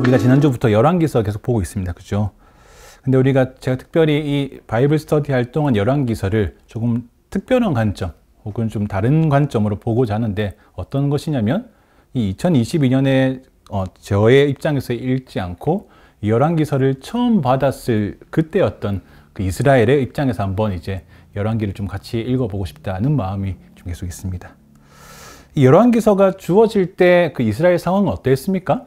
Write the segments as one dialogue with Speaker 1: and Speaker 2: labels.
Speaker 1: 우리가 지난주부터 열왕기서 계속 보고 있습니다. 그죠? 근데 제가 특별히 이 바이블 스터디 할 동안 열왕기서를 조금 특별한 관점 혹은 좀 다른 관점으로 보고자 하는데, 어떤 것이냐면 이 2022년에 저의 입장에서 읽지 않고 이 열왕기서를 처음 받았을 그때 어떤 그 이스라엘의 입장에서 한번 이제 열왕기를 좀 같이 읽어보고 싶다는 마음이 좀 계속 있습니다. 이 열왕기서가 주어질 때 그 이스라엘 상황은 어땠습니까?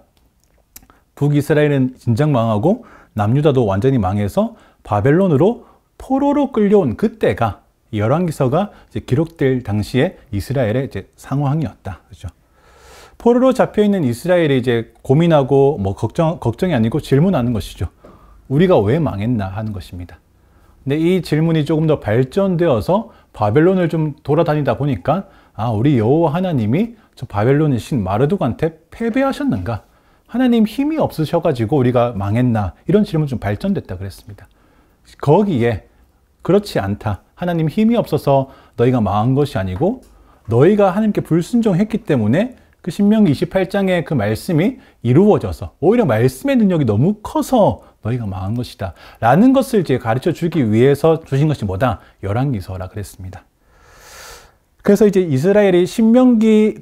Speaker 1: 북이스라엘은 진작 망하고 남유다도 완전히 망해서 바벨론으로 포로로 끌려온 그때가 이 열왕기서가 이제 기록될 당시에 이스라엘의 이제 상황이었다. 그죠? 포로로 잡혀 있는 이스라엘이 이제 고민하고 걱정이 아니고 질문하는 것이죠. 우리가 왜 망했나 하는 것입니다. 근데 이 질문이 조금 더 발전되어서 바벨론을 좀 돌아다니다 보니까, 우리 여호와 하나님이 저 바벨론의 신 마르둑한테 패배하셨는가? 하나님 힘이 없으셔가지고 우리가 망했나? 이런 질문 좀 발전됐다 그랬습니다. 거기에 그렇지 않다. 하나님 힘이 없어서 너희가 망한 것이 아니고 너희가 하나님께 불순종했기 때문에 그 신명기 28장의 그 말씀이 이루어져서 오히려 말씀의 능력이 너무 커서 너희가 망한 것이다 라는 것을 이제 가르쳐 주기 위해서 주신 것이 뭐다? 열왕기서라 그랬습니다. 그래서 이제 이스라엘이 신명기에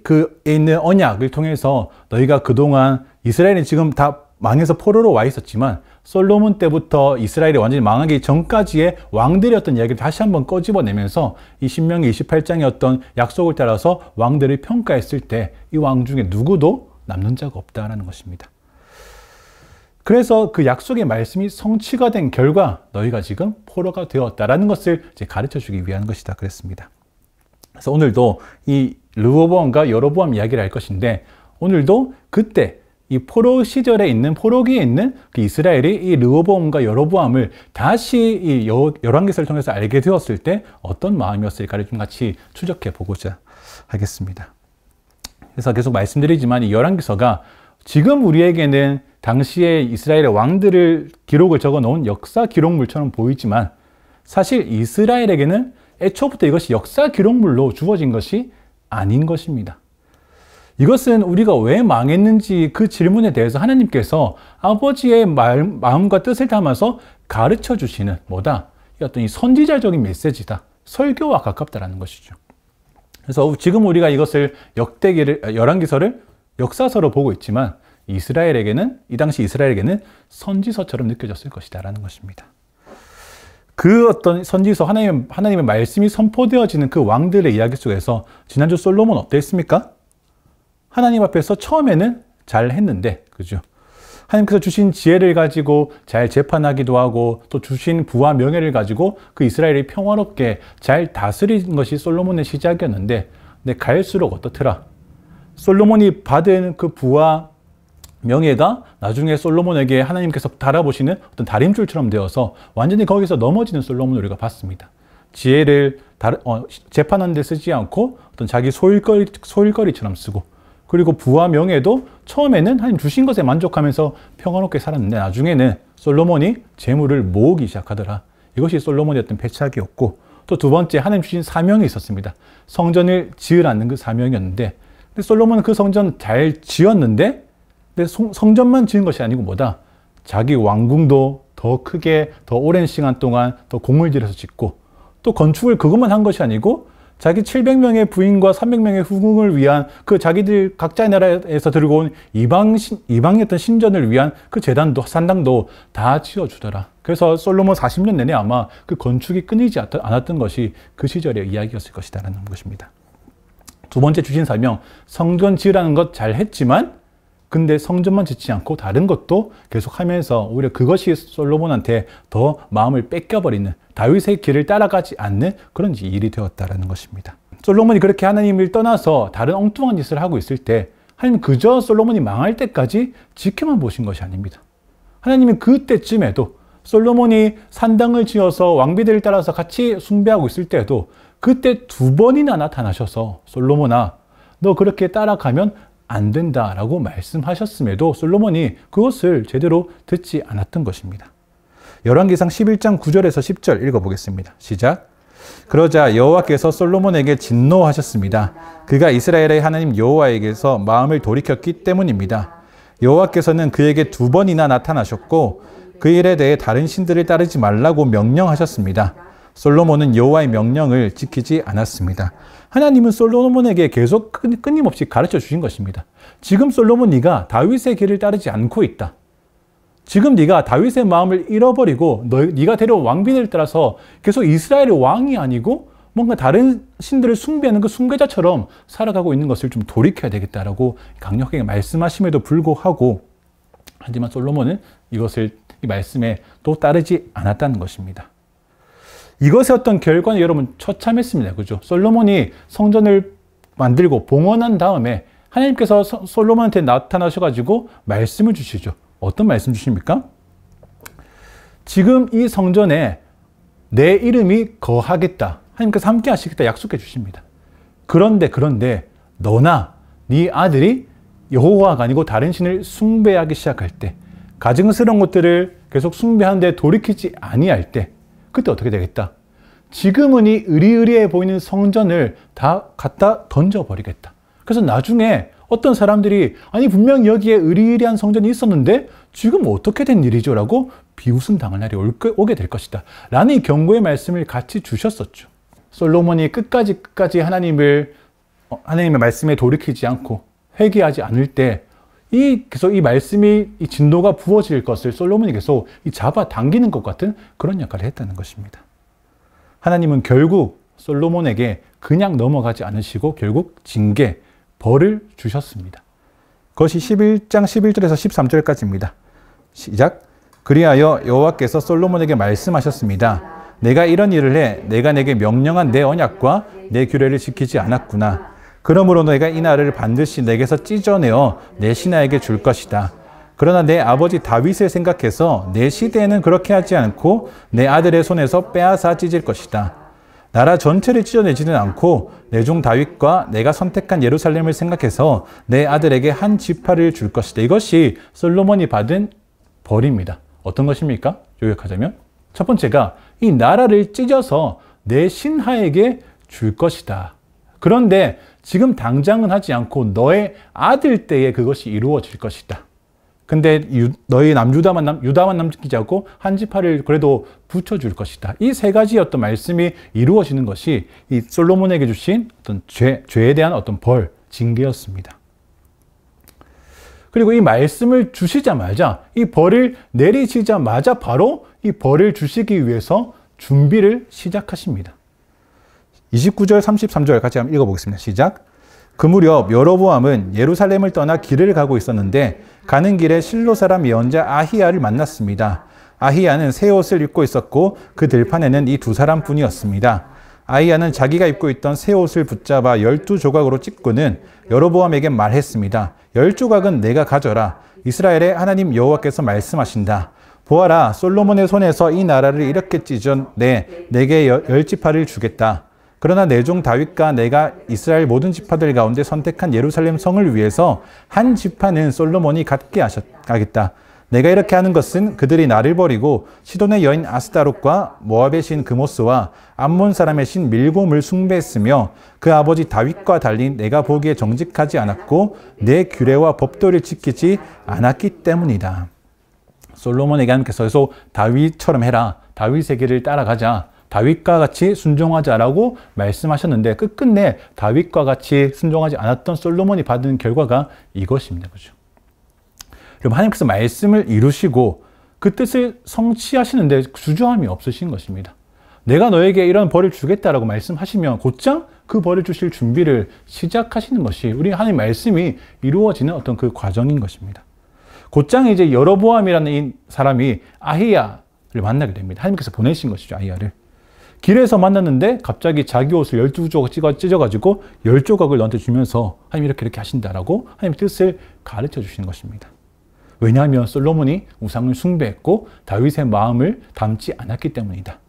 Speaker 1: 있는 언약을 통해서 너희가 그동안 이스라엘이 지금 다 망해서 포로로 와 있었지만 솔로몬 때부터 이스라엘이 완전히 망하기 전까지의 왕들의 어떤 이야기를 다시 한번 꺼집어내면서 이 신명기 28장의 어떤 약속을 따라서 왕들을 평가했을 때 이 왕 중에 누구도 남는 자가 없다라는 것입니다. 그래서 그 약속의 말씀이 성취가 된 결과 너희가 지금 포로가 되었다라는 것을 이제 가르쳐 주기 위한 것이다 그랬습니다. 그래서 오늘도 이 르호보암과 여로보암 이야기를 할 것인데, 오늘도 그때 이 포로 시절에 있는 포로기에 있는 그 이스라엘이 이 르호보암과 여로보암을 다시 이 열왕기서를 통해서 알게 되었을 때 어떤 마음이었을까를 좀 같이 추적해 보고자 하겠습니다. 그래서 계속 말씀드리지만 이 열왕기서가 지금 우리에게는 당시에 이스라엘의 왕들을 기록을 적어 놓은 역사 기록물처럼 보이지만, 사실 이스라엘에게는 애초부터 이것이 역사 기록물로 주어진 것이 아닌 것입니다. 이것은 우리가 왜 망했는지 그 질문에 대해서 하나님께서 아버지의 마음과 뜻을 담아서 가르쳐 주시는 어떤 이 선지자적인 메시지다. 설교와 가깝다라는 것이죠. 그래서 지금 우리가 이것을 열왕기서를 역사서로 보고 있지만 이 당시 이스라엘에게는 선지서처럼 느껴졌을 것이다라는 것입니다. 그 어떤 선지서, 하나님의 말씀이 선포되어지는 그 왕들의 이야기 속에서 지난주 솔로몬 어땠습니까? 하나님 앞에서 처음에는 잘 했는데, 그죠? 하나님께서 주신 지혜를 가지고 잘 재판하기도 하고 또 주신 부와 명예를 가지고 그 이스라엘이 평화롭게 잘 다스린 것이 솔로몬의 시작이었는데, 근데 갈수록 어떻더라? 솔로몬이 받은 그 부와 명예가 나중에 솔로몬에게 하나님께서 달아보시는 어떤 다림줄처럼 되어서 완전히 거기서 넘어지는 솔로몬을 우리가 봤습니다. 지혜를 재판하는 데 쓰지 않고 어떤 자기 소일거리처럼 쓰고, 그리고 부와 명예도 처음에는 하나님 주신 것에 만족하면서 평화롭게 살았는데 나중에는 솔로몬이 재물을 모으기 시작하더라. 이것이 솔로몬의 어떤 패착이었고, 또 두 번째 하나님 주신 사명이 있었습니다. 성전을 지으라는 그 사명이었는데, 근데 솔로몬은 그 성전 잘 지었는데, 근데 성전만 지은 것이 아니고 자기 왕궁도 더 크게 더 오랜 시간 동안 더 공을 들여서 짓고, 또 건축을 그것만 한 것이 아니고 자기 700명의 부인과 300명의 후궁을 위한 그 자기들 각자의 나라에서 들고 온 이방의 어떤 신전을 위한 그 산당도 다 지어주더라. 그래서 솔로몬 40년 내내 아마 그 건축이 끊이지 않았던 것이 그 시절의 이야기였을 것이다라는 것입니다. 두 번째 주신 사명, 성전 지으라는 것 잘 했지만 근데 성전만 짓지 않고 다른 것도 계속하면서 오히려 그것이 솔로몬한테 더 마음을 뺏겨버리는, 다윗의 길을 따라가지 않는 그런 일이 되었다는 것입니다. 솔로몬이 그렇게 하나님을 떠나서 다른 엉뚱한 짓을 하고 있을 때 하나님은 그저 솔로몬이 망할 때까지 지켜만 보신 것이 아닙니다. 하나님은 그때쯤에도 솔로몬이 산당을 지어서 왕비들을 따라서 같이 숭배하고 있을 때에도 그때 2번이나 나타나셔서 솔로몬아, 너 그렇게 따라가면 안 된다라고 말씀하셨음에도 솔로몬이 그것을 제대로 듣지 않았던 것입니다. 열왕기상 11장 9절에서 10절 읽어보겠습니다. 시작. 그러자 여호와께서 솔로몬에게 진노하셨습니다. 그가 이스라엘의 하나님 여호와에게서 마음을 돌이켰기 때문입니다. 여호와께서는 그에게 2번이나 나타나셨고 그 일에 대해 다른 신들을 따르지 말라고 명령하셨습니다. 솔로몬은 여호와의 명령을 지키지 않았습니다. 하나님은 솔로몬에게 계속 끊임없이 가르쳐 주신 것입니다. 지금 솔로몬 네가 다윗의 길을 따르지 않고 있다. 지금 네가 다윗의 마음을 잃어버리고 네가 데려온 왕비를 따라서 계속 이스라엘의 왕이 아니고 뭔가 다른 신들을 숭배하는 그 숭배자처럼 살아가고 있는 것을 좀 돌이켜야 되겠다라고 강력하게 말씀하심에도 불구하고 하지만 솔로몬은 이 말씀에 또 따르지 않았다는 것입니다. 이것의 어떤 결과는 여러분 처참했습니다. 그죠? 솔로몬이 성전을 만들고 봉헌한 다음에 하나님께서 솔로몬한테 나타나셔가지고 말씀을 주시죠. 어떤 말씀 주십니까? 지금 이 성전에 내 이름이 거하겠다. 하나님께서 함께 하시겠다 약속해 주십니다. 그런데 너나 네 아들이 여호와가 아니고 다른 신을 숭배하기 시작할 때, 가증스러운 것들을 계속 숭배하는데 돌이키지 아니할 때, 그때 어떻게 되겠다? 지금은 이 으리으리해 보이는 성전을 다 갖다 던져버리겠다. 그래서 나중에 어떤 사람들이 아니 분명 여기에 으리으리한 성전이 있었는데 지금 어떻게 된 일이죠? 라고 비웃음 당할 날이 오게 될 것이다. 라는 이 경고의 말씀을 같이 주셨었죠. 솔로몬이 끝까지 하나님의 말씀에 돌이키지 않고 회개하지 않을 때 계속 이 말씀이 이 진도가 부어질 것을 솔로몬이 계속 잡아당기는 것 같은 그런 역할을 했다는 것입니다. 하나님은 결국 솔로몬에게 그냥 넘어가지 않으시고 결국 징계, 벌을 주셨습니다. 그것이 11장 11절에서 13절까지입니다. 시작. 그리하여 여호와께서 솔로몬에게 말씀하셨습니다. 내가 이런 일을 해 내가 내게 명령한 내 언약과 내 규례를 지키지 않았구나. 그러므로 내가 이 나라를 반드시 내게서 찢어내어 내 신하에게 줄 것이다. 그러나 내 아버지 다윗을 생각해서 내 시대에는 그렇게 하지 않고 내 아들의 손에서 빼앗아 찢을 것이다. 나라 전체를 찢어내지는 않고 내 종 다윗과 내가 선택한 예루살렘을 생각해서 내 아들에게 한 지파를 줄 것이다. 이것이 솔로몬이 받은 벌입니다. 어떤 것입니까? 요약하자면 첫 번째가 이 나라를 찢어서 내 신하에게 줄 것이다. 그런데 지금 당장은 하지 않고 너의 아들 때에 그것이 이루어질 것이다. 근데 너희 유다만 남기지 않고 한 지파를 그래도 붙여줄 것이다. 이 세 가지 어떤 말씀이 이루어지는 것이 이 솔로몬에게 주신 어떤 죄에 대한 어떤 벌, 징계였습니다. 그리고 이 말씀을 주시자마자 이 벌을 내리시자마자 바로 이 벌을 주시기 위해서 준비를 시작하십니다. 29절 33절 같이 한번 읽어보겠습니다. 시작. 그 무렵 여로보암은 예루살렘을 떠나 길을 가고 있었는데 가는 길에 실로 사람 예언자 아히야를 만났습니다. 아히야는 새 옷을 입고 있었고 그 들판에는 이 2사람 뿐이었습니다. 아히야는 자기가 입고 있던 새 옷을 붙잡아 12조각으로 찢고는 여로보암에게 말했습니다. 10조각은 내가 가져라. 이스라엘의 하나님 여호와께서 말씀하신다. 보아라, 솔로몬의 손에서 이 나라를 이렇게 찢어내 내게 10지파를 주겠다. 그러나 내 종 다윗과 내가 이스라엘 모든 지파들 가운데 선택한 예루살렘 성을 위해서 한 지파는 솔로몬이 갖게 하겠다. 내가 이렇게 하는 것은 그들이 나를 버리고 시돈의 여인 아스다롯과 모압의 신 그모스와 암몬 사람의 신 밀곰을 숭배했으며 그 아버지 다윗과 달리 내가 보기에 정직하지 않았고 내 규례와 법도를 지키지 않았기 때문이다. 솔로몬에게 하나님께서 다윗처럼 해라. 다윗의 길을 따라가자. 다윗과 같이 순종하자라고 말씀하셨는데 끝끝내 다윗과 같이 순종하지 않았던 솔로몬이 받은 결과가 이것입니다. 그죠? 여러분, 하나님께서 말씀을 이루시고 그 뜻을 성취하시는데 주저함이 없으신 것입니다. 내가 너에게 이런 벌을 주겠다라고 말씀하시면 곧장 그 벌을 주실 준비를 시작하시는 것이 우리 하나님 말씀이 이루어지는 어떤 그 과정인 것입니다. 곧장 이제 여로보암이라는 이 사람이 아히야를 만나게 됩니다. 하나님께서 보내신 것이죠, 아히야를. 길에서 만났는데 갑자기 자기 옷을 12조각 찢어가지고 10조각을 너한테 주면서 하나님 이렇게 하신다라고 하나님의 뜻을 가르쳐 주시는 것입니다. 왜냐하면 솔로몬이 우상을 숭배했고 다윗의 마음을 담지 않았기 때문이다.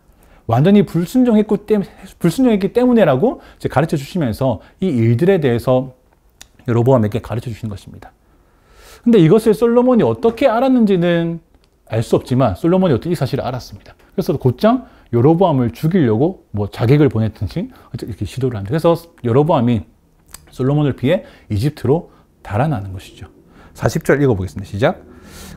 Speaker 1: 완전히 불순종했기 때문에라고 이제 가르쳐 주시면서 이 일들에 대해서 여로보암에게 가르쳐 주시는 것입니다. 근데 이것을 솔로몬이 어떻게 알았는지는 알 수 없지만 솔로몬이 어떤 이 사실을 알았습니다. 그래서 곧장 여로보암을 죽이려고 자객을 보냈든지 이렇게 시도를 합니다. 그래서 여로보암이 솔로몬을 피해 이집트로 달아나는 것이죠. 40절 읽어보겠습니다. 시작.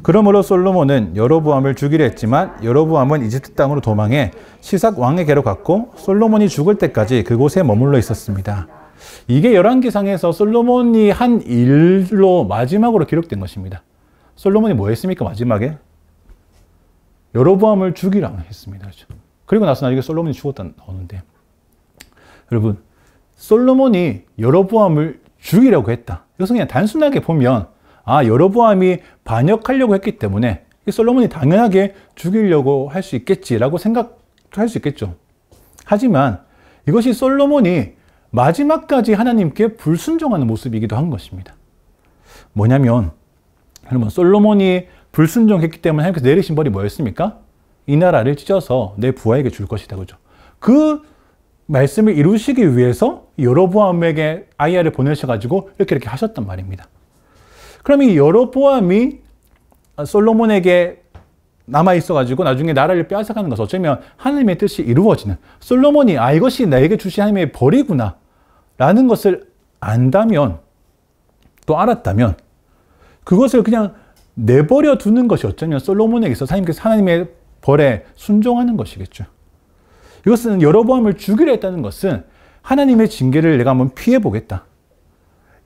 Speaker 1: 그러므로 솔로몬은 여로보암을 죽이려 했지만 여로보암은 이집트 땅으로 도망해 시삭 왕에게로 갔고 솔로몬이 죽을 때까지 그곳에 머물러 있었습니다. 이게 열왕기상에서 솔로몬이 한 일로 마지막으로 기록된 것입니다. 솔로몬이 뭐 했습니까? 마지막에 여로보암을 죽이라 했습니다. 그렇죠? 그리고 나서 나중에 솔로몬이 죽었다 나오는데, 여러분, 솔로몬이 여로보암을 죽이려고 했다. 이것은 그냥 단순하게 보면 여로보암이 반역하려고 했기 때문에 솔로몬이 당연하게 죽이려고 할 수 있겠지라고 생각할 수 있겠죠. 하지만 이것이 솔로몬이 마지막까지 하나님께 불순종하는 모습이기도 한 것입니다. 뭐냐면, 여러분, 솔로몬이 불순종했기 때문에 하나님께서 내리신 벌이 뭐였습니까? 이 나라를 찢어서 내 부하에게 줄 것이다. 그죠? 그 말씀을 이루시기 위해서 여로보암에게 아이야를 보내셔가지고 이렇게 하셨단 말입니다. 그럼 이 여로보암이 솔로몬에게 남아있어가지고 나중에 나라를 빼앗아가는 것은 어쩌면 하나님의 뜻이 이루어지는, 솔로몬이 이것이 나에게 주신 하나님의 벌이구나 라는 것을 안다면, 또 알았다면 그것을 그냥 내버려 두는 것이 어쩌면 솔로몬에게 있어서 하나님의 벌에 순종하는 것이겠죠. 이것은 여로보암을 죽이려 했다는 것은 하나님의 징계를 내가 한번 피해보겠다.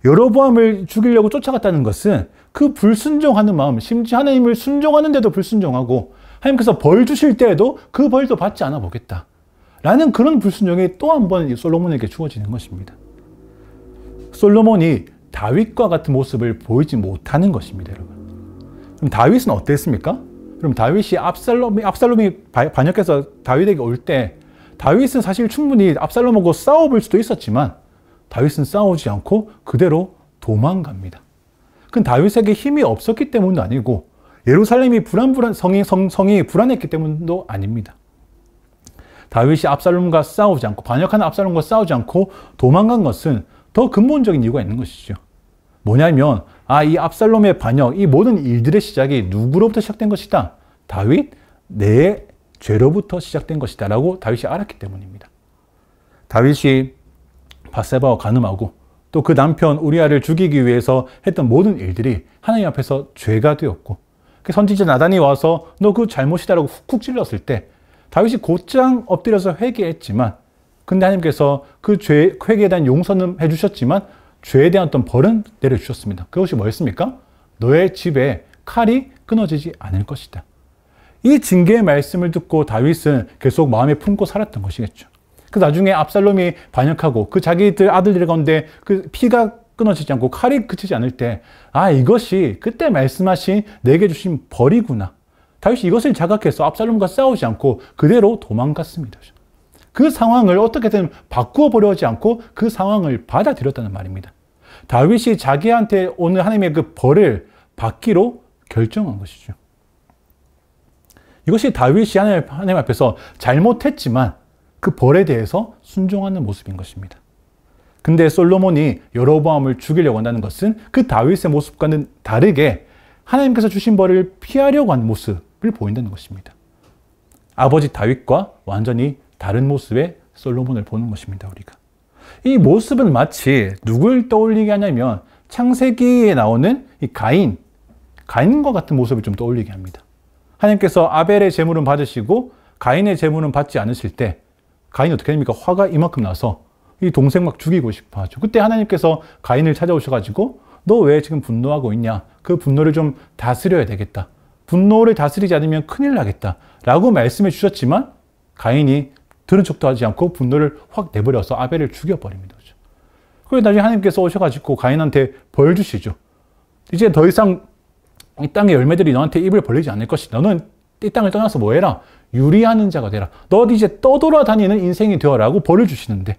Speaker 1: 여로보암을 죽이려고 쫓아갔다는 것은 그 불순종하는 마음, 심지어 하나님을 순종하는데도 불순종하고 하나님께서 벌 주실 때에도 그 벌도 받지 않아 보겠다 라는 그런 불순종이 또 한 번 솔로몬에게 주어지는 것입니다. 솔로몬이 다윗과 같은 모습을 보이지 못하는 것입니다, 여러분. 그럼 다윗은 어땠습니까? 그럼 다윗이 압살롬이 반역해서 다윗에게 올 때 다윗은 사실 충분히 압살롬하고 싸워볼 수도 있었지만 다윗은 싸우지 않고 그대로 도망갑니다. 그건 다윗에게 힘이 없었기 때문도 아니고 예루살렘이 성이 불안했기 때문도 아닙니다. 다윗이 압살롬과 싸우지 않고, 반역하는 압살롬과 싸우지 않고 도망간 것은 더 근본적인 이유가 있는 것이죠. 뭐냐면 이 압살롬의 반역, 이 모든 일들의 시작이 누구로부터 시작된 것이다? 다윗, 내 죄로부터 시작된 것이다 라고 다윗이 알았기 때문입니다. 다윗이 밧세바와 간음하고 또 그 남편 우리아를 죽이기 위해서 했던 모든 일들이 하나님 앞에서 죄가 되었고, 선지자 나단이 와서 너 그 잘못이다라고 훅훅 찔렀을 때 다윗이 곧장 엎드려서 회개했지만, 근데 하나님께서 그 죄 회개에 대한 용서는 해주셨지만 죄에 대한 어떤 벌은 내려주셨습니다. 그것이 뭐였습니까? 너의 집에 칼이 끊어지지 않을 것이다. 이 징계의 말씀을 듣고 다윗은 계속 마음에 품고 살았던 것이겠죠. 그 나중에 압살롬이 반역하고 그 자기들 아들들 가운데 그 피가 끊어지지 않고 칼이 그치지 않을 때 이것이 그때 말씀하신 내게 주신 벌이구나. 다윗이 이것을 자각해서 압살롬과 싸우지 않고 그대로 도망갔습니다. 그 상황을 어떻게든 바꾸어 보려지 않고 그 상황을 받아들였다는 말입니다. 다윗이 자기한테 오는 하나님의 그 벌을 받기로 결정한 것이죠. 이것이 다윗이 하나님 앞에서 잘못했지만 그 벌에 대해서 순종하는 모습인 것입니다. 근데 솔로몬이 여로보암을 죽이려고 한다는 것은 그 다윗의 모습과는 다르게 하나님께서 주신 벌을 피하려고 하는 모습을 보인다는 것입니다. 아버지 다윗과 완전히 다른 모습의 솔로몬을 보는 것입니다, 우리가. 이 모습은 마치 누굴 떠올리게 하냐면 창세기에 나오는 이 가인과 같은 모습을 좀 떠올리게 합니다. 하나님께서 아벨의 제물은 받으시고 가인의 제물은 받지 않으실 때 가인이 어떻게 됩니까? 화가 이만큼 나서 이 동생 막 죽이고 싶어 하죠. 그때 하나님께서 가인을 찾아오셔가지고 너 왜 지금 분노하고 있냐? 그 분노를 좀 다스려야 되겠다. 분노를 다스리지 않으면 큰일 나겠다 라고 말씀해 주셨지만 가인이 들은 척도 하지 않고 분노를 확 내버려서 아벨을 죽여버립니다. 그래서 나중에 하나님께서 오셔가지고 가인한테 벌 주시죠. 이제 더 이상 이 땅의 열매들이 너한테 입을 벌리지 않을 것이다. 너는 이 땅을 떠나서 뭐 해라? 유리하는 자가 되라. 너 이제 떠돌아다니는 인생이 되어라고 벌을 주시는데,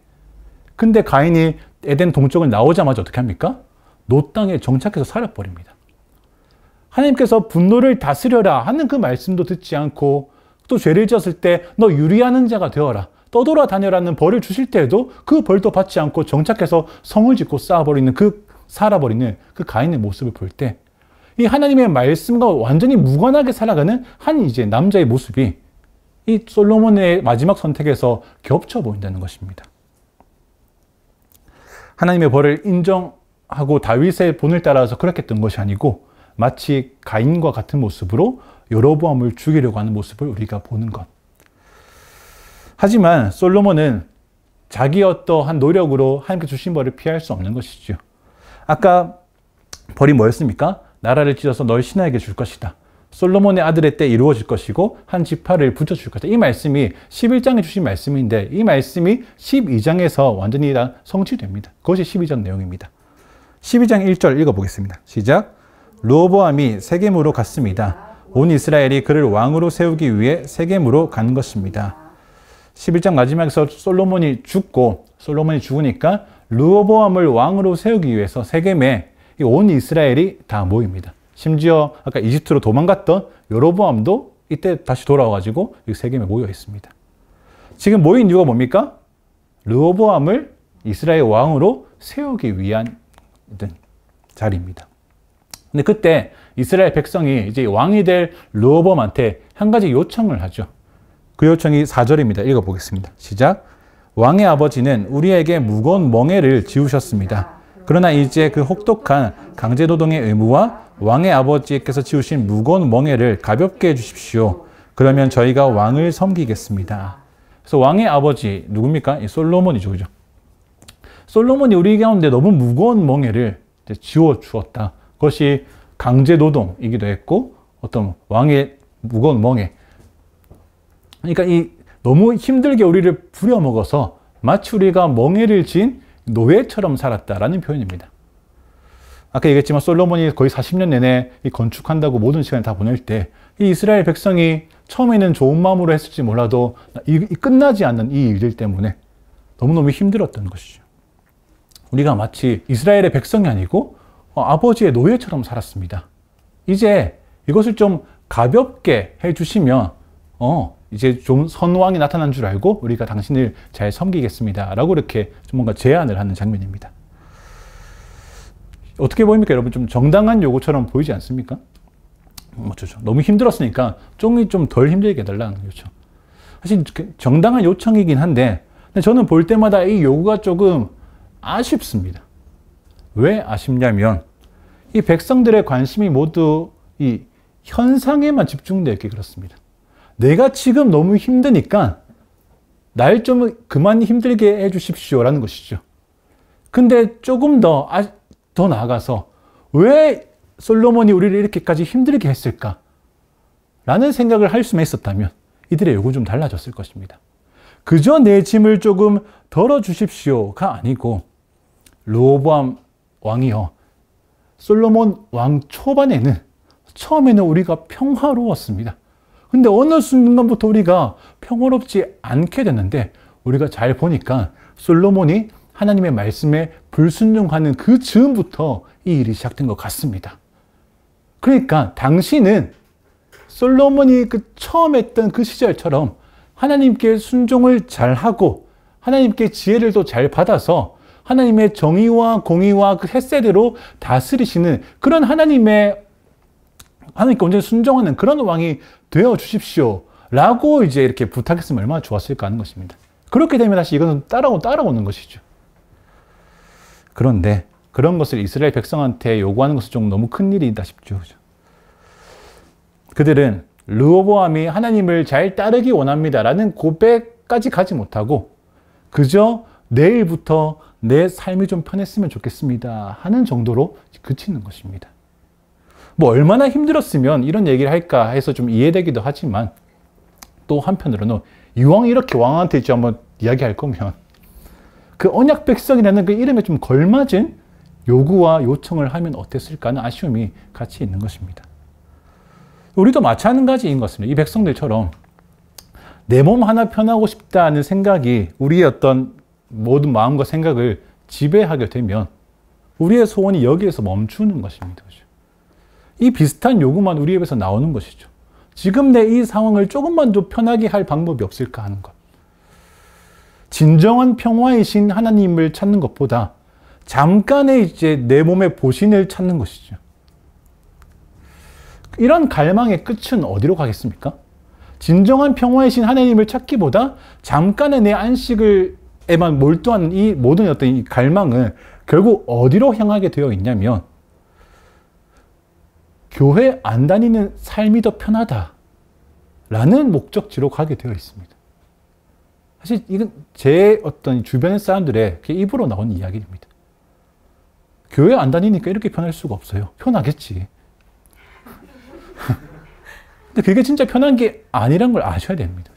Speaker 1: 근데 가인이 에덴 동쪽을 나오자마자 어떻게 합니까? 노 땅에 정착해서 살아버립니다. 하나님께서 분노를 다스려라 하는 그 말씀도 듣지 않고 또 죄를 지었을 때 너 유리하는 자가 되어라, 떠돌아다녀라는 벌을 주실 때에도 그 벌도 받지 않고 정착해서 성을 짓고 살아버리는 그 가인의 모습을 볼 때 이 하나님의 말씀과 완전히 무관하게 살아가는 한 이제 남자의 모습이 이 솔로몬의 마지막 선택에서 겹쳐 보인다는 것입니다. 하나님의 벌을 하고 다윗의 본을 따라서 그렇게 했던 것이 아니고 마치 가인과 같은 모습으로 여로보암을 죽이려고 하는 모습을 우리가 보는 것. 하지만 솔로몬은 자기 어떠한 노력으로 하나님께 주신 벌을 피할 수 없는 것이죠. 아까 벌이 뭐였습니까? 나라를 찢어서 널 신하에게 줄 것이다. 솔로몬의 아들의 때 이루어질 것이고 한 지파를 붙여줄 것이다. 이 말씀이 11장에 주신 말씀인데 이 말씀이 12장에서 완전히 다 성취됩니다. 그것이 12장 내용입니다. 12장 1절 읽어보겠습니다. 시작. 르호보암이 세겜으로 갔습니다. 온 이스라엘이 그를 왕으로 세우기 위해 세겜으로 간 것입니다. 11장 마지막에서 솔로몬이 죽으니까 르호보암을 왕으로 세우기 위해서 세겜에 온 이스라엘이 다 모입니다. 심지어 아까 이집트로 도망갔던 여로보암도 이때 다시 돌아와가지고 세겜에 모여 있습니다. 지금 모인 이유가 뭡니까? 르호보암을 이스라엘 왕으로 세우기 위한 자리입니다. 근데 그때 이스라엘 백성이 이제 왕이 될 르호보암한테 한 가지 요청을 하죠. 그 요청이 4절입니다. 읽어보겠습니다. 시작. 왕의 아버지는 우리에게 무거운 멍에를 지우셨습니다. 그러나 이제 그 혹독한 강제노동의 의무와 왕의 아버지께서 지우신 무거운 멍에를 가볍게 해주십시오. 그러면 저희가 왕을 섬기겠습니다. 그래서 왕의 아버지 누굽니까? 이 솔로몬이죠. 그죠? 솔로몬이 우리 가운데 너무 무거운 멍에를 지워 주었다. 그것이 강제노동이기도 했고 어떤 왕의 무거운 멍에. 그러니까 이 너무 힘들게 우리를 부려먹어서 마치 우리가 멍에를 진 노예처럼 살았다라는 표현입니다. 아까 얘기했지만 솔로몬이 거의 40년 내내 건축한다고 모든 시간을 다 보낼 때 이 이스라엘 백성이 처음에는 좋은 마음으로 했을지 몰라도 끝나지 않는 이 일들 때문에 너무너무 힘들었던 것이죠. 우리가 마치 이스라엘의 백성이 아니고 아버지의 노예처럼 살았습니다. 이제 이것을 좀 가볍게 해주시면 이제 좀 선왕이 나타난 줄 알고 우리가 당신을 잘 섬기겠습니다. 라고 이렇게 좀 뭔가 제안을 하는 장면입니다. 어떻게 보입니까? 여러분 좀 정당한 요구처럼 보이지 않습니까? 너무 힘들었으니까 좀 덜 힘들게 해달라는 요청. 사실 정당한 요청이긴 한데 저는 볼 때마다 이 요구가 조금 아쉽습니다. 왜 아쉽냐면 이 백성들의 관심이 모두 이 현상에만 집중되어 있게 그렇습니다. 내가 지금 너무 힘드니까 날 좀 그만 힘들게 해주십시오라는 것이죠. 근데 조금 더 나아가서 왜 솔로몬이 우리를 이렇게까지 힘들게 했을까? 라는 생각을 할 수만 있었다면 이들의 요구는 좀 달라졌을 것입니다. 그저 내 짐을 조금 덜어주십시오가 아니고 르호보암 왕이요. 솔로몬 왕 처음에는 우리가 평화로웠습니다. 근데 어느 순간부터 우리가 평화롭지 않게 됐는데 우리가 잘 보니까 솔로몬이 하나님의 말씀에 불순종하는 그 즈음부터 이 일이 시작된 것 같습니다. 그러니까 당신은 솔로몬이 처음 했던 그 시절처럼 하나님께 순종을 잘하고 하나님께 지혜를 또 잘 받아서 하나님의 정의와 공의와 그 햇새대로 다스리시는 그런 하나님께 완전히 순종하는 그런 왕이 되어 주십시오. 라고 이제 이렇게 부탁했으면 얼마나 좋았을까 하는 것입니다. 그렇게 되면 다시 이것은 따라오는 것이죠. 그런데 그런 것을 이스라엘 백성한테 요구하는 것은 좀 너무 큰 일이다 싶죠. 그들은 르호보암이 하나님을 잘 따르기 원합니다라는 고백까지 가지 못하고 그저 내일부터 내 삶이 좀 편했으면 좋겠습니다 하는 정도로 그치는 것입니다. 얼마나 힘들었으면 이런 얘기를 할까 해서 좀 이해되기도 하지만 또 한편으로는 이왕 이렇게 왕한테 이제 한번 이야기할 거면 그 언약 백성이라는 그 이름에 좀 걸맞은 요구와 요청을 하면 어땠을까 하는 아쉬움이 같이 있는 것입니다. 우리도 마찬가지인 것 같습니다. 이 백성들처럼 내 몸 하나 편하고 싶다는 생각이 우리의 어떤 모든 마음과 생각을 지배하게 되면 우리의 소원이 여기에서 멈추는 것입니다. 이 비슷한 요구만 우리 입에서 나오는 것이죠. 지금 내 이 상황을 조금만 더 편하게 할 방법이 없을까 하는 것. 진정한 평화이신 하나님을 찾는 것보다 잠깐의 이제 내 몸의 보신을 찾는 것이죠. 이런 갈망의 끝은 어디로 가겠습니까? 진정한 평화이신 하나님을 찾기보다 잠깐의 내 안식에만 몰두하는 이 모든 어떤 이 갈망은 결국 어디로 향하게 되어 있냐면 교회 안 다니는 삶이 더 편하다 라는 목적지로 가게 되어 있습니다. 사실 이건 제 어떤 주변의 사람들의 입으로 나온 이야기입니다. 교회 안 다니니까 이렇게 편할 수가 없어요. 편하겠지. 근데 그게 진짜 편한 게 아니란 걸 아셔야 됩니다.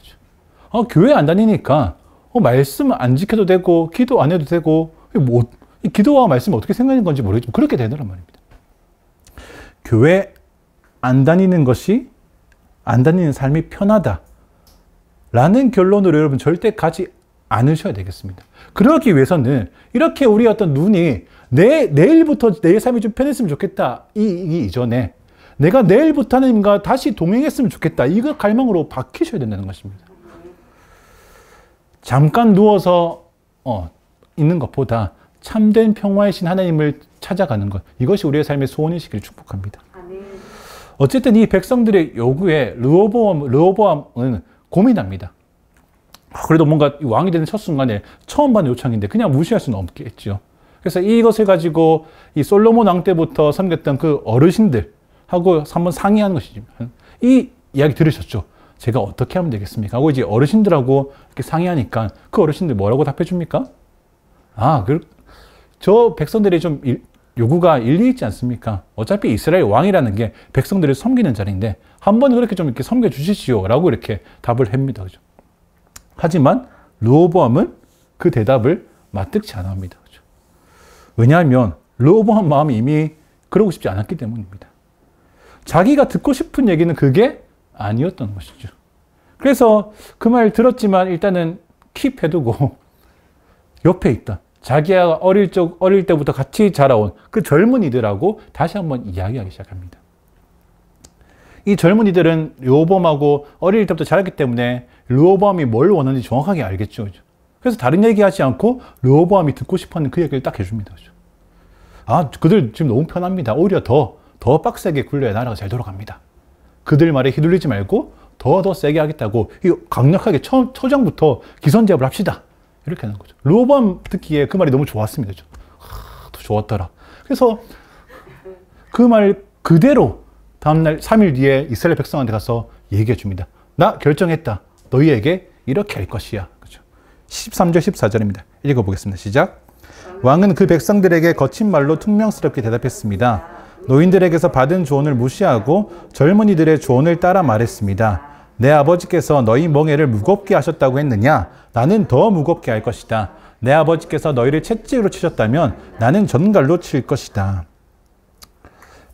Speaker 1: 교회 안 다니니까 말씀 안 지켜도 되고 기도 안 해도 되고 기도와 말씀이 어떻게 생각하는 건지 모르겠지만 그렇게 되더란 말입니다. 교회 안 다니는 것이 안 다니는 삶이 편하다 라는 결론으로 여러분 절대 가지 않으셔야 되겠습니다. 그러기 위해서는 이렇게 우리 어떤 눈이 내일부터 내 삶이 좀 편했으면 좋겠다 이 이전에 내가 내일부터 하나님과 다시 동행했으면 좋겠다 이거 갈망으로 바뀌셔야 된다는 것입니다. 잠깐 누워서 있는 것보다 참된 평화의 신 하나님을 찾아가는 것 이것이 우리의 삶의 소원이시기를 축복합니다. 어쨌든 이 백성들의 요구에 르호보암은 고민합니다. 그래도 뭔가 왕이 되는 첫 순간에 처음 받는 요청인데 그냥 무시할 수는 없겠죠. 그래서 이것을 가지고 이 솔로몬 왕 때부터 섬겼던 그 어르신들하고 한번 상의하는 것이죠. 이 이야기 들으셨죠? 제가 어떻게 하면 되겠습니까? 하고 이제 어르신들하고 이렇게 상의하니까 그 어르신들 뭐라고 답해 줍니까? 저 백성들이 좀 요구가 일리 있지 않습니까? 어차피 이스라엘 왕이라는 게 백성들을 섬기는 자리인데 한번 그렇게 좀 이렇게 섬겨 주십시오 라고 이렇게 답을 합니다. 그죠? 하지만 르호보암은 그 대답을 마뜩지 않아 합니다. 그죠? 왜냐하면 르호보암 마음이 이미 그러고 싶지 않았기 때문입니다. 자기가 듣고 싶은 얘기는 그게 아니었던 것이죠. 그래서 그 말 들었지만 일단은 킵해두고 옆에 있던 자기가 어릴 때부터 같이 자라온 그 젊은이들하고 다시 한번 이야기하기 시작합니다. 이 젊은이들은 르호보암하고 어릴 때부터 자랐기 때문에 르호보암이 뭘 원하는지 정확하게 알겠죠. 그래서 다른 얘기하지 않고 르호보암이 듣고 싶어하는 그 얘기를 딱 해줍니다. 그들 지금 너무 편합니다. 오히려 더 빡세게 굴려야 나라가 잘 돌아갑니다. 그들 말에 휘둘리지 말고 더 세게 하겠다고 강력하게 초장부터 기선제압을 합시다. 이렇게 하는 거죠. 르호보암 듣기에 그 말이 너무 좋았습니다. 더 좋았더라. 그래서 그 말 그대로 다음날 3일 뒤에 이스라엘 백성한테 가서 얘기해 줍니다. 나 결정했다. 너희에게 이렇게 할 것이야. 그죠? 13절 14절입니다. 읽어보겠습니다. 시작. 왕은 그 백성들에게 거친 말로 퉁명스럽게 대답했습니다. 노인들에게서 받은 조언을 무시하고 젊은이들의 조언을 따라 말했습니다. 내 아버지께서 너희 멍에를 무겁게 하셨다고 했느냐? 나는 더 무겁게 할 것이다. 내 아버지께서 너희를 채찍으로 치셨다면 나는 전갈로 칠 것이다.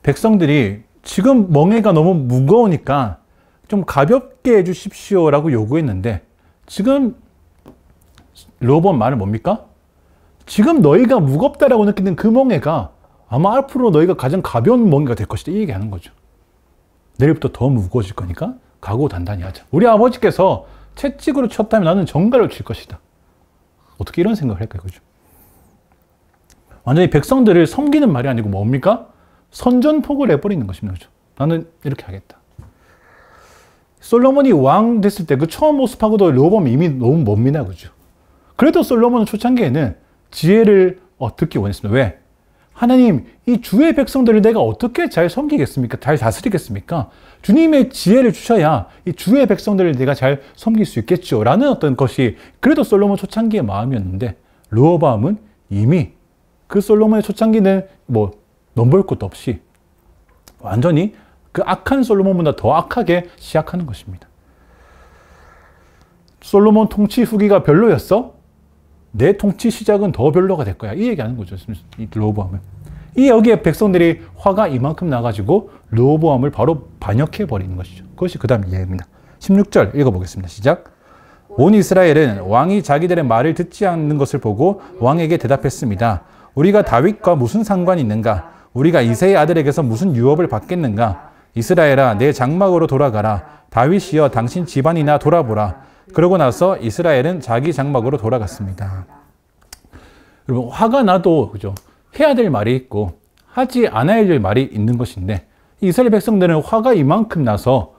Speaker 1: 백성들이 지금 멍에가 너무 무거우니까 좀 가볍게 해주십시오라고 요구했는데 지금 르호보암 말은 뭡니까? 지금 너희가 무겁다라고 느끼는 그 멍에가 아마 앞으로 너희가 가장 가벼운 멍에가 될 것이다. 이 얘기하는 거죠. 내일부터 더 무거워질 거니까 각오 단단히 하자. 우리 아버지께서 채찍으로 쳤다면 나는 정갈로 칠 것이다. 어떻게 이런 생각을 할까요? 그죠? 완전히 백성들을 섬기는 말이 아니고 뭡니까? 선전포고를 해버리는 것입니다. 그죠? 나는 이렇게 하겠다. 솔로몬이 왕 됐을 때 그 처음 모습하고도 르호보암이 이미 너무 멉니다. 그죠? 그래도 솔로몬은 초창기에는 지혜를 듣기 원했습니다. 왜? 하나님, 이 주의 백성들을 내가 어떻게 잘 섬기겠습니까? 잘 다스리겠습니까? 주님의 지혜를 주셔야 이 주의 백성들을 내가 잘 섬길 수 있겠죠. 라는 어떤 것이 그래도 솔로몬 초창기의 마음이었는데 르호보암은 이미 그 솔로몬의 초창기는 넘볼 것도 없이 완전히 그 악한 솔로몬보다 더 악하게 시작하는 것입니다. 솔로몬 통치 후기가 별로였어? 내 통치 시작은 더 별로가 될 거야. 이 얘기하는 거죠. 이 르호보암은. 여기에 백성들이 화가 이만큼 나가지고 르호보암을 바로 반역해버리는 것이죠. 그것이 그 다음 이야기입니다. 16절 읽어보겠습니다. 시작. 온 이스라엘은 왕이 자기들의 말을 듣지 않는 것을 보고 왕에게 대답했습니다. 우리가 다윗과 무슨 상관이 있는가? 우리가 이새의 아들에게서 무슨 유업을 받겠는가? 이스라엘아, 내 장막으로 돌아가라. 다윗이여, 당신 집안이나 돌아보라. 그러고 나서 이스라엘은 자기 장막으로 돌아갔습니다. 여러분, 화가 나도 그죠? 해야 될 말이 있고 하지 않아야 될 말이 있는 것인데 이스라엘 백성들은 화가 이만큼 나서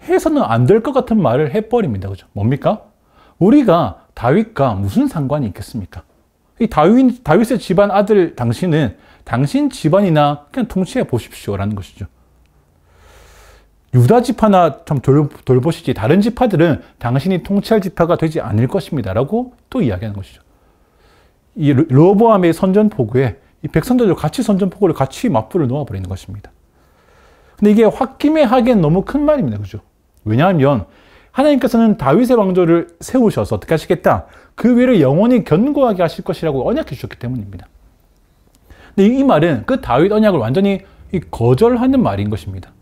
Speaker 1: 해서는 안 될 것 같은 말을 해버립니다. 그죠? 뭡니까? 우리가 다윗과 무슨 상관이 있겠습니까? 이 다윗의 집안 아들 당신은 당신 집안이나 그냥 통치해 보십시오라는 것이죠. 유다 지파나 좀 돌보시지 다른 지파들은 당신이 통치할 지파가 되지 않을 것입니다 라고 또 이야기하는 것이죠. 이 르호보암의 선전포고에 이 백성들도 같이 선전포고를 같이 맞불을 놓아버리는 것입니다. 근데 이게 홧김에 하기엔 너무 큰 말입니다. 그죠? 왜냐하면 하나님께서는 다윗의 왕조를 세우셔서 어떻게 하시겠다? 그 위를 영원히 견고하게 하실 것이라고 언약해 주셨기 때문입니다. 근데 이 말은 그 다윗 언약을 완전히 거절하는 말인 것입니다.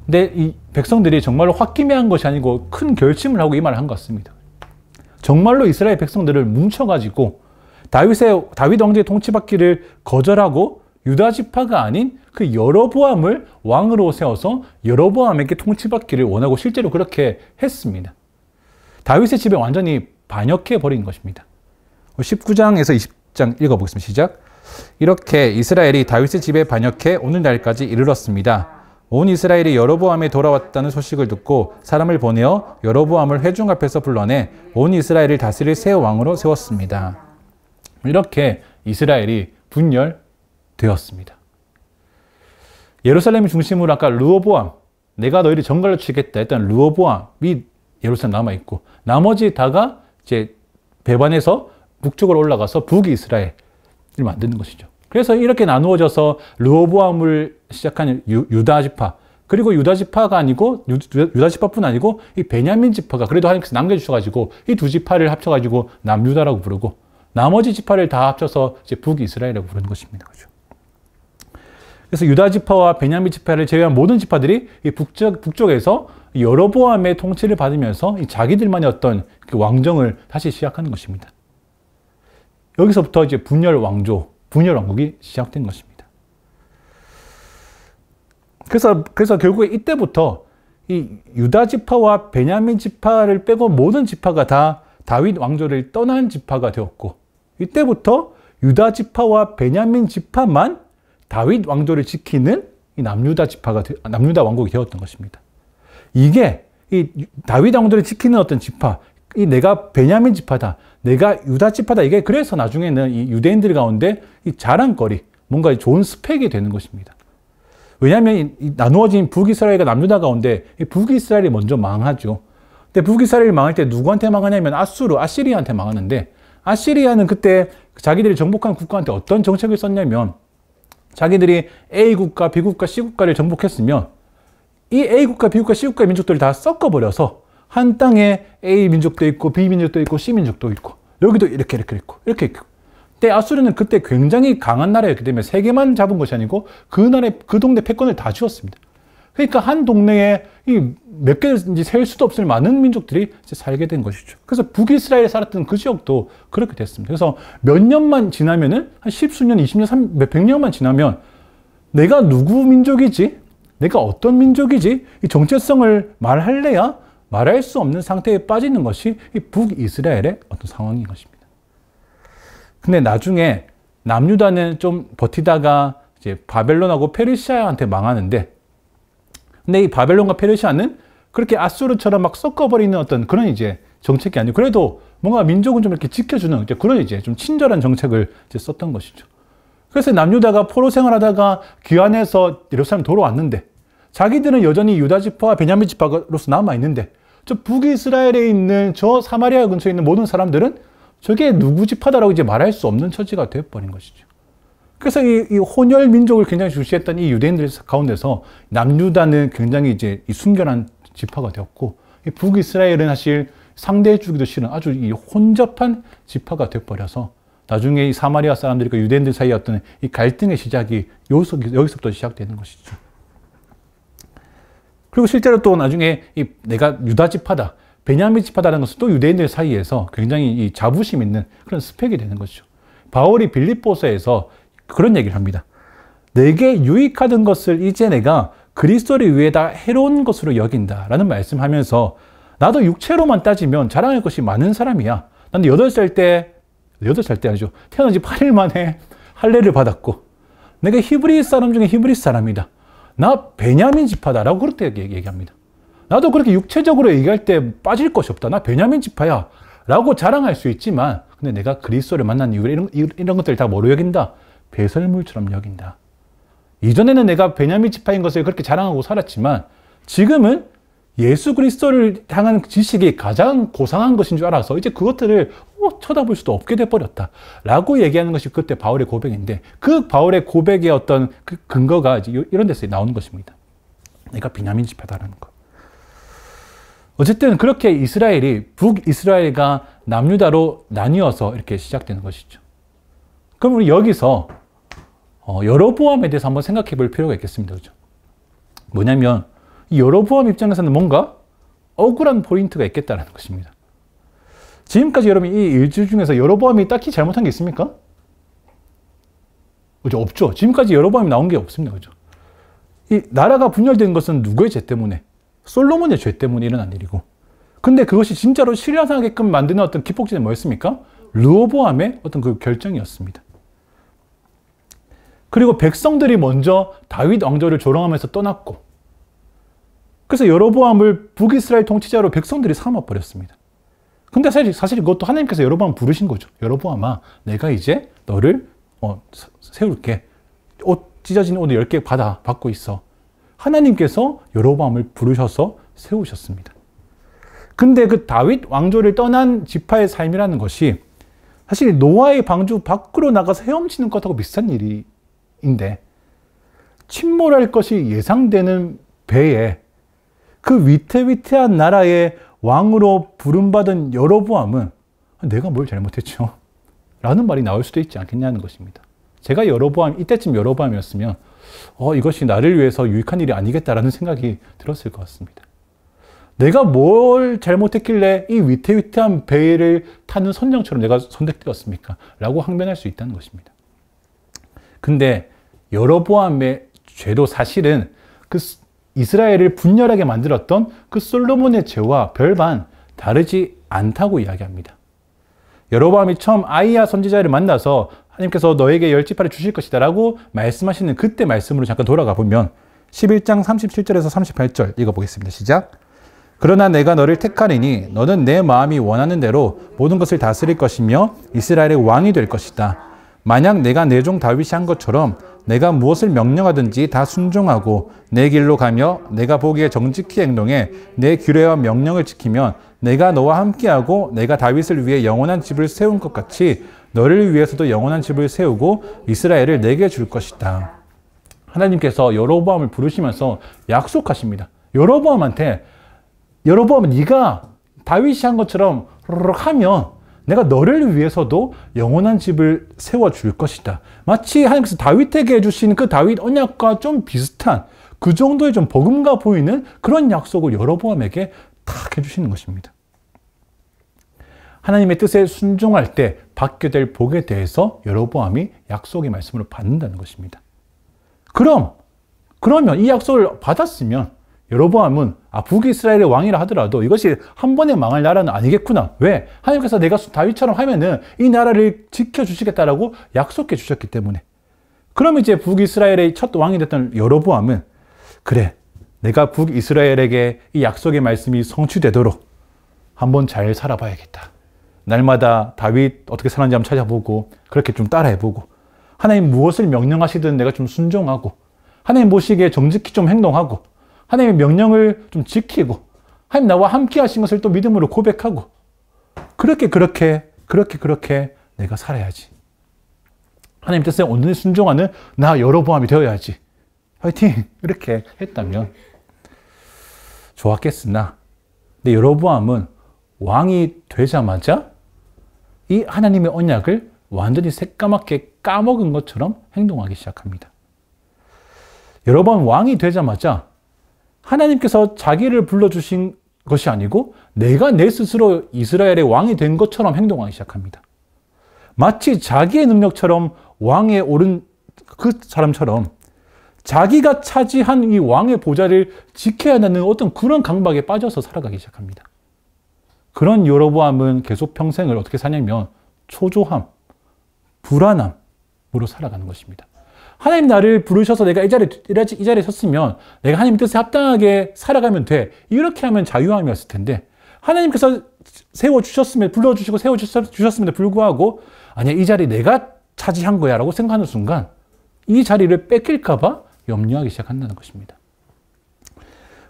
Speaker 1: 근데 이 백성들이 정말로 홧김에 한 것이 아니고 큰 결심을 하고 이 말을 한 것 같습니다. 정말로 이스라엘 백성들을 뭉쳐가지고 다윗 왕제의 통치받기를 거절하고 유다 지파가 아닌 그 여로보암을 왕으로 세워서 여로보암에게 통치받기를 원하고 실제로 그렇게 했습니다. 다윗의 집에 완전히 반역해 버린 것입니다. 19장에서 20장 읽어보겠습니다. 시작. 이렇게 이스라엘이 다윗의 집에 반역해 오늘날까지 이르렀습니다. 온 이스라엘이 여로보암에 돌아왔다는 소식을 듣고 사람을 보내어 여로보암을 회중 앞에서 불러내 온 이스라엘을 다스릴 새 왕으로 세웠습니다. 이렇게 이스라엘이 분열되었습니다. 예루살렘을 중심으로 아까 르호보암, 내가 너희를 정갈로 치겠다 했던 르호보암이 예루살렘 남아있고 나머지 다가 이제 배반해서 북쪽으로 올라가서 북이스라엘을 만드는 것이죠. 그래서 이렇게 나누어져서 르호보암을 시작한 유다 지파, 그리고 유다 지파가 아니고 유다 지파뿐 아니고 이 베냐민 지파가 그래도 하나님께서 남겨주셔가지고 이 두 지파를 합쳐가지고 남유다라고 부르고 나머지 지파를 다 합쳐서 이제 북이스라엘이라고 부르는 것입니다. 그죠? 그래서 유다 지파와 베냐민 지파를 제외한 모든 지파들이 이 북쪽에서 여로보암의 통치를 받으면서 이 자기들만의 어떤 그 왕정을 다시 시작하는 것입니다. 여기서부터 이제 분열 왕국이 시작된 것입니다. 그래서 결국에 이때부터 이 유다 지파와 베냐민 지파를 빼고 모든 지파가 다 다윗 왕조를 떠난 지파가 되었고, 이때부터 유다 지파와 베냐민 지파만 다윗 왕조를 지키는 이 남유다 왕국이 되었던 것입니다. 이게 이 다윗 왕조를 지키는 어떤 지파, 이 내가 베냐민 지파다, 내가 유다 지파다, 이게 그래서 나중에는 이 유대인들 가운데 이 자랑거리, 뭔가 좋은 스펙이 되는 것입니다. 왜냐하면 이 나누어진 북이스라엘과 남유다 가운데 이 북이스라엘이 먼저 망하죠. 근데 북이스라엘이 망할 때 누구한테 망하냐면 아시리아한테 망하는데, 아시리아는 그때 자기들이 정복한 국가한테 어떤 정책을 썼냐면, 자기들이 A국가, B국가, C국가를 정복했으면 이 A국가, B국가, C국가 민족들을 다 섞어버려서 한 땅에 A 민족도 있고 B 민족도 있고 C 민족도 있고 여기도 이렇게 있고. 근데 아수르는 그때 굉장히 강한 나라였기 때문에 세 개만 잡은 것이 아니고 그 동네 패권을 다 쥐었습니다. 그러니까 한 동네에 이 몇 개인지 셀 수도 없을 많은 민족들이 이제 살게 된 것이죠. 그래서 북이스라엘에 살았던 그 지역도 그렇게 됐습니다. 그래서 몇 년만 지나면은 한 십수년, 20년, 100년만 지나면 내가 누구 민족이지? 내가 어떤 민족이지? 이 정체성을 말할래야 말할 수 없는 상태에 빠지는 것이 이 북이스라엘의 어떤 상황인 것입니다. 근데 나중에 남유다는 좀 버티다가 이제 바벨론하고 페르시아한테 망하는데, 근데 이 바벨론과 페르시아는 그렇게 아수르처럼 막 섞어버리는 어떤 그런 이제 정책이 아니고, 그래도 뭔가 민족은 좀 이렇게 지켜주는 그런 이제 좀 친절한 정책을 이제 썼던 것이죠. 그래서 남유다가 포로 생활하다가 귀환해서 예루살렘 돌아왔는데, 자기들은 여전히 유다 지파와 베냐민 지파로서 남아있는데, 저 북이스라엘에 있는 저 사마리아 근처에 있는 모든 사람들은 저게 누구 지파다라고 이제 말할 수 없는 처지가 되어버린 것이죠. 그래서 이 혼혈 민족을 굉장히 중시했던 이 유대인들 가운데서 남유다는 굉장히 이제 이 순결한 지파가 되었고, 이 북이스라엘은 사실 상대해주기도 싫은 아주 이 혼잡한 지파가 되어버려서 나중에 이 사마리아 사람들과 유대인들 사이의 어떤 이 갈등의 시작이 여기서부터 시작되는 것이죠. 그리고 실제로 또 나중에 내가 유다 지파다, 베냐민 지파다라는 것은 또 유대인들 사이에서 굉장히 이 자부심 있는 그런 스펙이 되는 것이죠. 바울이 빌립보서에서 그런 얘기를 합니다. 내게 유익하던 것을 이제 내가 그리스도를 위해 다 해로운 것으로 여긴다라는 말씀하면서, 나도 육체로만 따지면 자랑할 것이 많은 사람이야. 나는 8살 때 아니죠. 태어난 지 8일 만에 할례를 받았고, 내가 히브리 사람 중에 히브리 사람이다. 나 베냐민 지파다라고 그렇게 얘기합니다. 나도 그렇게 육체적으로 얘기할 때 빠질 것이 없다. 나 베냐민 지파야 라고 자랑할 수 있지만, 근데 내가 그리스도를 만난 이후에 이런 것들을 다 뭐로 여긴다? 배설물처럼 여긴다. 이전에는 내가 베냐민 지파인 것을 그렇게 자랑하고 살았지만 지금은 예수 그리스도를 향한 지식이 가장 고상한 것인 줄 알아서 이제 그것들을 쳐다볼 수도 없게 돼버렸다 라고 얘기하는 것이 그때 바울의 고백인데, 그 바울의 고백의 어떤 그 근거가 이제 이런 데서 나오는 것입니다. 내가 베냐민 지파다라는 것. 어쨌든 그렇게 북이스라엘과 남유다로 나뉘어서 이렇게 시작되는 것이죠. 그럼 우리 여기서 여로보암에 대해서 한번 생각해 볼 필요가 있겠습니다. 그죠? 뭐냐면 이 여로보암 입장에서는 뭔가 억울한 포인트가 있겠다는 것입니다. 지금까지 여러분 이 일주 중에서 여로보암이 딱히 잘못한 게 있습니까? 그죠? 없죠. 지금까지 여로보암이 나온 게 없습니다. 그죠? 이 나라가 분열된 것은 누구의 죄 때문에? 솔로몬의 죄 때문에 일어난 일이고, 근데 그것이 진짜로 실현하게끔 만드는 어떤 기폭제는 뭐였습니까? 르호보암의 어떤 그 결정이었습니다. 그리고 백성들이 먼저 다윗 왕조를 조롱하면서 떠났고, 그래서 여로보암을 북이스라엘 통치자로 백성들이 삼아버렸습니다. 근데 사실 그것도 하나님께서 여로보암을 부르신 거죠. 여로보암아, 내가 이제 너를 세울게. 옷 찢어진 옷 10개 받고 있어. 하나님께서 여로보암을 부르셔서 세우셨습니다. 근데 그 다윗 왕조를 떠난 지파의 삶이라는 것이 사실 노아의 방주 밖으로 나가서 헤엄치는 것하고 비슷한 일인데, 침몰할 것이 예상되는 배에 그 위태위태한 나라의 왕으로 부름받은 여로보암은 내가 뭘 잘못했죠? 라는 말이 나올 수도 있지 않겠냐는 것입니다. 제가 이때쯤 여로보암이었으면 이것이 나를 위해서 유익한 일이 아니겠다라는 생각이 들었을 것 같습니다. 내가 뭘 잘못했길래 이 위태위태한 배를 타는 선장처럼 내가 선택되었습니까? 라고 항변할 수 있다는 것입니다. 근데 여로보암의 죄도 사실은 그 이스라엘을 분열하게 만들었던 그 솔로몬의 죄와 별반 다르지 않다고 이야기합니다. 여로보암이 처음 아이야 선지자를 만나서 하나님께서 너에게 10지파를 주실 것이다 라고 말씀하시는 그때 말씀으로 잠깐 돌아가 보면 11장 37절에서 38절 읽어보겠습니다. 시작. 그러나 내가 너를 택하리니 너는 내 마음이 원하는 대로 모든 것을 다스릴 것이며 이스라엘의 왕이 될 것이다. 만약 내가 내 종 다윗이 한 것처럼 내가 무엇을 명령하든지 다 순종하고 내 길로 가며 내가 보기에 정직히 행동해 내 규례와 명령을 지키면 내가 너와 함께하고 내가 다윗을 위해 영원한 집을 세운 것 같이 너를 위해서도 영원한 집을 세우고 이스라엘을 내게 줄 것이다. 하나님께서 여로보암을 부르시면서 약속하십니다. 여로보암한테 네가 다윗이 한 것처럼 하면 내가 너를 위해서도 영원한 집을 세워줄 것이다. 마치 하나님께서 다윗에게 해주신 그 다윗 언약과 좀 비슷한 그 정도의 좀 버금가 보이는 그런 약속을 여로보암에게 탁 해주시는 것입니다. 하나님의 뜻에 순종할 때 받게 될 복에 대해서 여로보암이 약속의 말씀으로 받는다는 것입니다. 그러면 이 약속을 받았으면 여로보암은 북이스라엘의 왕이라 하더라도 이것이 한 번에 망할 나라는 아니겠구나. 왜? 하나님께서 내가 다윗처럼 하면은 이 나라를 지켜주시겠다라고 약속해 주셨기 때문에. 그럼 이제 북이스라엘의 첫 왕이 됐던 여로보암은 그래, 내가 북이스라엘에게 이 약속의 말씀이 성취되도록 한번 잘 살아봐야겠다. 날마다 다윗 어떻게 사는지 한번 찾아보고 그렇게 좀 따라해보고 하나님 무엇을 명령하시든 내가 좀 순종하고 하나님 보시기에 정직히 좀 행동하고 하나님의 명령을 좀 지키고 하나님 나와 함께 하신 것을 또 믿음으로 고백하고 그렇게 내가 살아야지. 하나님 뜻에 온전히 순종하는 나 여로보암이 되어야지. 화이팅! 이렇게 했다면 좋았겠으나 근데 여로보암은 왕이 되자마자 이 하나님의 언약을 완전히 새까맣게 까먹은 것처럼 행동하기 시작합니다. 여로보암 왕이 되자마자 하나님께서 자기를 불러주신 것이 아니고 내가 내 스스로 이스라엘의 왕이 된 것처럼 행동하기 시작합니다. 마치 자기의 능력처럼 왕에 오른 그 사람처럼 자기가 차지한 이 왕의 보좌를 지켜야 하는 어떤 그런 강박에 빠져서 살아가기 시작합니다. 그런 여로보암은 계속 평생을 어떻게 사냐면 초조함, 불안함으로 살아가는 것입니다. 하나님 나를 부르셔서 내가 이 자리에 섰으면 내가 하나님 뜻에 합당하게 살아가면 돼. 이렇게 하면 자유함이었을 텐데 하나님께서 세워주셨으면, 불러주시고 세워주셨음에도 불구하고, 아니야, 이 자리 내가 차지한 거야 라고 생각하는 순간 이 자리를 뺏길까봐 염려하기 시작한다는 것입니다.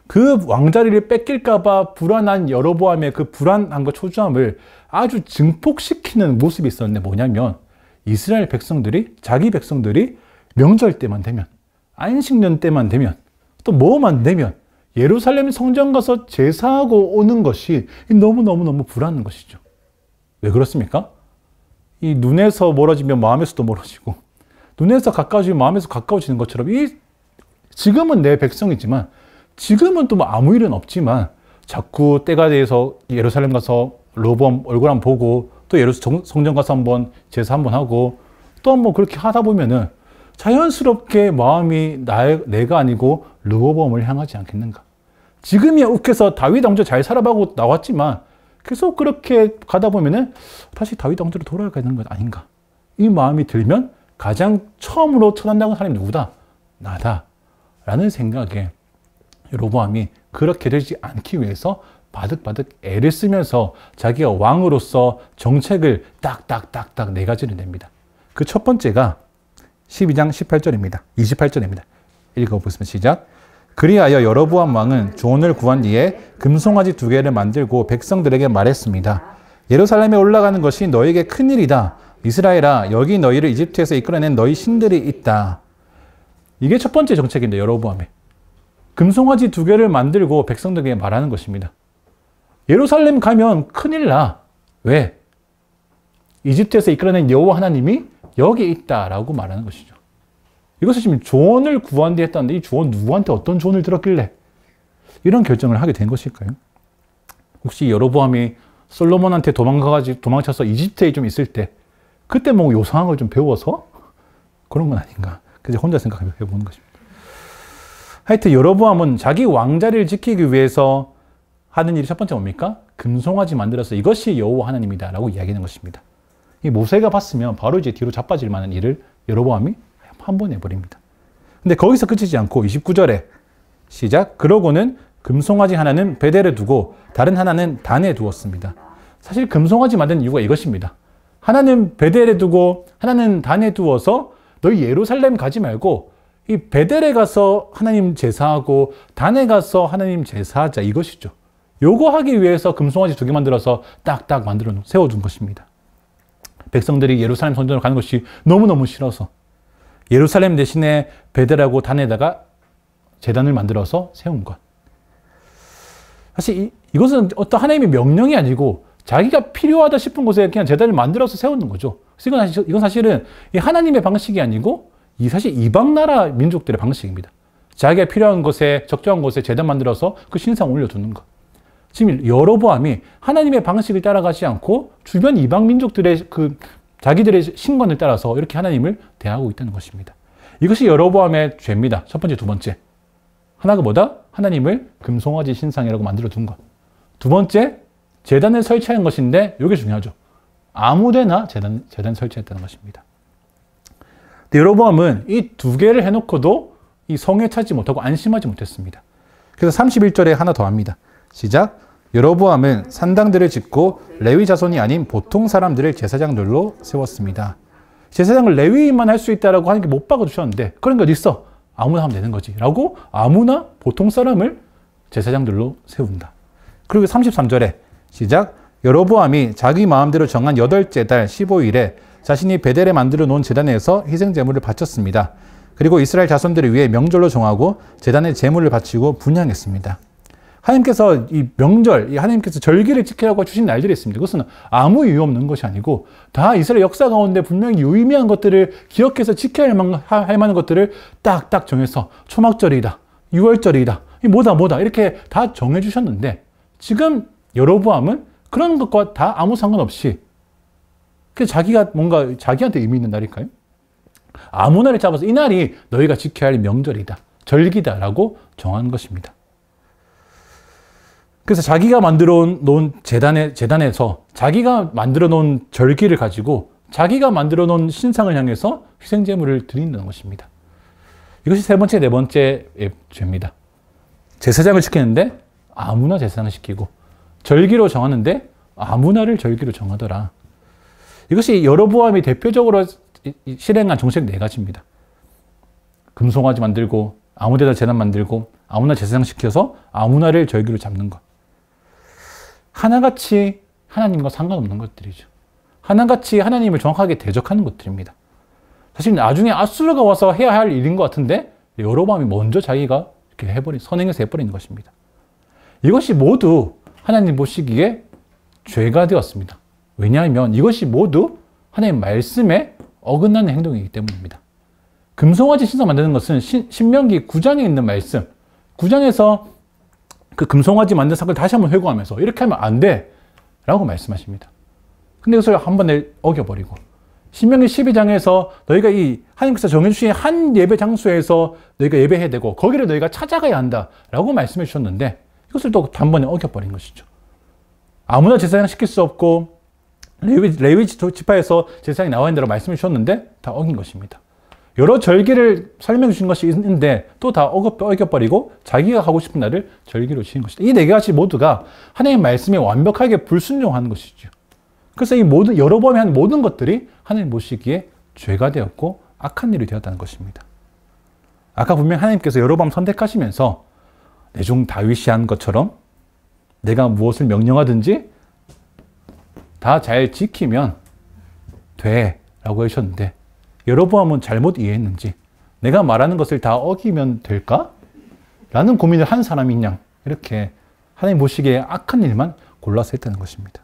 Speaker 1: 그 왕자리를 뺏길까봐 불안한 여로보암의 그 불안함과 초조함을 아주 증폭시키는 모습이 있었는데 뭐냐면, 이스라엘 백성들이, 자기 백성들이 명절 때만 되면, 안식년 때만 되면, 또 뭐만 되면 예루살렘 성전 가서 제사하고 오는 것이 너무너무너무 불안한 것이죠. 왜 그렇습니까? 이 눈에서 멀어지면 마음에서도 멀어지고, 눈에서 가까워지면 마음에서 가까워지는 것처럼, 지금은 내 백성이지만, 지금은 또 뭐 아무 일은 없지만, 자꾸 때가 돼서 예루살렘 가서 로보암 얼굴 한번 보고, 또 성전 가서 한번 제사 한번 하고, 또 한번 그렇게 하다 보면은 자연스럽게 마음이 내가 아니고 르호보암을 향하지 않겠는가. 지금이야 욱해서 다윗 왕조 잘 살아가고 나왔지만 계속 그렇게 가다 보면은 다시 다윗 왕조로 돌아가야 되는 것 아닌가. 이 마음이 들면 가장 처음으로 쳐난다는 사람이 누구다? 나다. 라는 생각에 르호보암이 그렇게 되지 않기 위해서 바득바득 애를 쓰면서 자기가 왕으로서 정책을 딱딱딱딱 네 가지를 냅니다. 그 첫 번째가 12장 18절입니다. 28절입니다. 읽어보겠습니다. 시작. 그리하여 여로보암 왕은 조언을 구한 뒤에 금송아지 2개를 만들고 백성들에게 말했습니다. 예루살렘에 올라가는 것이 너에게 큰일이다. 이스라엘아, 여기 너희를 이집트에서 이끌어낸 너희 신들이 있다. 이게 첫 번째 정책인데, 여로보암의. 금송아지 2개를 만들고 백성들에게 말하는 것입니다. 예루살렘 가면 큰일 나. 왜? 이집트에서 이끌어낸 여호와 하나님이 여기 있다라고 말하는 것이죠. 이것을 지금 조언을 구한 뒤에 했다는데, 이 조언 누구한테 어떤 조언을 들었길래 이런 결정을 하게 된 것일까요? 혹시 여로보암이 솔로몬한테 도망쳐서 이집트에 좀 있을 때 그때 뭐 요상한 걸 좀 배워서 그런 건 아닌가. 그래서 혼자 생각해 보는 것입니다. 하여튼 여로보암은 자기 왕자리를 지키기 위해서 하는 일이 첫 번째 뭡니까? 금송아지 만들어서 이것이 여호와 하나님이다 라고 이야기하는 것입니다. 이 모세가 봤으면 바로 이제 뒤로 자빠질 만한 일을 여로보암이 한 번 해버립니다. 근데 거기서 끝이지 않고 29절에 시작. 그러고는 금송아지 하나는 베델에 두고 다른 하나는 단에 두었습니다. 사실 금송아지 만든 이유가 이것입니다. 하나는 베델에 두고 하나는 단에 두어서 너희 예루살렘 가지 말고 이 베델에 가서 하나님 제사하고 단에 가서 하나님 제사하자, 이것이죠. 요거 하기 위해서 금송아지 2개 만들어서 딱딱 만들어 세워둔 것입니다. 백성들이 예루살렘 성전으로 가는 것이 너무너무 싫어서 예루살렘 대신에 베델하고 단에다가 제단을 만들어서 세운 것. 사실 이것은 어떤 하나님의 명령이 아니고 자기가 필요하다 싶은 곳에 그냥 제단을 만들어서 세우는 거죠. 그래서 이건 사실은 하나님의 방식이 아니고 사실 이방 나라 민족들의 방식입니다. 자기가 필요한 곳에, 적정한 곳에 제단 만들어서 그 신상 올려두는 것. 지금 여로보암이 하나님의 방식을 따라가지 않고 주변 이방 민족들의 자기들의 신관을 따라서 이렇게 하나님을 대하고 있다는 것입니다. 이것이 여로보암의 죄입니다. 첫 번째, 두 번째. 하나가 뭐다? 하나님을 금송아지 신상이라고 만들어 둔 것. 두 번째, 제단을 설치한 것인데 이게 중요하죠. 아무데나 제단 설치했다는 것입니다. 근데 여로보암은 이 2개를 해놓고도 이 성에 차지 못하고 안심하지 못했습니다. 그래서 31절에 하나 더 합니다. 시작. 여로보암은 산당들을 짓고 레위 자손이 아닌 보통 사람들을 제사장들로 세웠습니다. 제사장을 레위인만 할 수 있다라고 하는 게 못 박아주셨는데, 그런 게 어디 있어? 아무나 하면 되는 거지 라고 아무나 보통 사람을 제사장들로 세운다. 그리고 33절에 시작. 여로보암이 자기 마음대로 정한 8째 달 15일에 자신이 베델에 만들어 놓은 제단에서 희생 제물을 바쳤습니다. 그리고 이스라엘 자손들을 위해 명절로 정하고 제단에 제물을 바치고 분향했습니다. 하나님께서 이 명절, 하나님께서 절기를 지키라고 주신 날들이 있습니다. 그것은 아무 이유 없는 것이 아니고 다 이스라엘 역사 가운데 분명히 유의미한 것들을 기억해서 지켜야 할 만한 것들을 딱딱 정해서 초막절이다, 6월절이다, 뭐다 이렇게 다 정해주셨는데, 지금 여로보암은 그런 것과 다 아무 상관없이 자기가 뭔가 자기한테 의미 있는 날일까요? 아무 날을 잡아서 이 날이 너희가 지켜야 할 명절이다, 절기다라고 정한 것입니다. 그래서 자기가 만들어 놓은 제단에서 자기가 만들어 놓은 절기를 가지고 자기가 만들어 놓은 신상을 향해서 희생제물을 드린다는 것입니다. 이것이 세 번째, 네 번째 죄입니다. 제사장을 시키는데 아무나 제사장을 시키고 절기로 정하는데 아무나를 절기로 정하더라. 이것이 여로보암이 대표적으로 실행한 정책 네 가지입니다. 금송아지 만들고 아무데나 제단 만들고 아무나 제사장시켜서 아무나를 절기로 잡는 것. 하나같이 하나님과 상관없는 것들이죠. 하나같이 하나님을 정확하게 대적하는 것들입니다. 사실 나중에 아수르가 와서 해야 할 일인 것 같은데 여로보암이 먼저 자기가 이렇게 선행해서 해버리는 것입니다. 이것이 모두 하나님 보시기에 죄가 되었습니다. 왜냐하면 이것이 모두 하나님 말씀에 어긋나는 행동이기 때문입니다. 금송아지 신상 만드는 것은 신명기 9장에 있는 말씀, 9장에서 그 금송아지 만든 사건을 다시 한번 회고하면서 이렇게 하면 안 돼 라고 말씀하십니다. 근데 그것을 한 번에 어겨버리고 신명기 12장에서 너희가 이 하나님께서 정해주신 한 예배 장소에서 너희가 예배해야 되고 거기를 너희가 찾아가야 한다 라고 말씀해 주셨는데 이것을 또 단번에 어겨버린 것이죠. 아무나 제사장 시킬 수 없고 레위 지파에서 제사장이 나와야 된다고 말씀해 주셨는데 다 어긴 것입니다. 여러 절기를 설명해 주신 것이 있는데 또 다 어겨버리고 자기가 하고 싶은 날을 절기로 지은 것이다. 이 네 가지 모두가 하나님의 말씀에 완벽하게 불순종하는 것이죠. 그래서 이 모든 여로보암이 한 모든 것들이 하나님 보시기에 죄가 되었고 악한 일이 되었다는 것입니다. 아까 분명 하나님께서 여로보암 선택하시면서 내 종 다윗이 한 것처럼 내가 무엇을 명령하든지 다 잘 지키면 돼 라고 하셨는데 여로보암은 잘못 이해했는지 내가 말하는 것을 다 어기면 될까? 라는 고민을 한 사람인 양 이렇게 하나님 보시기에 악한 일만 골라서 했다는 것입니다.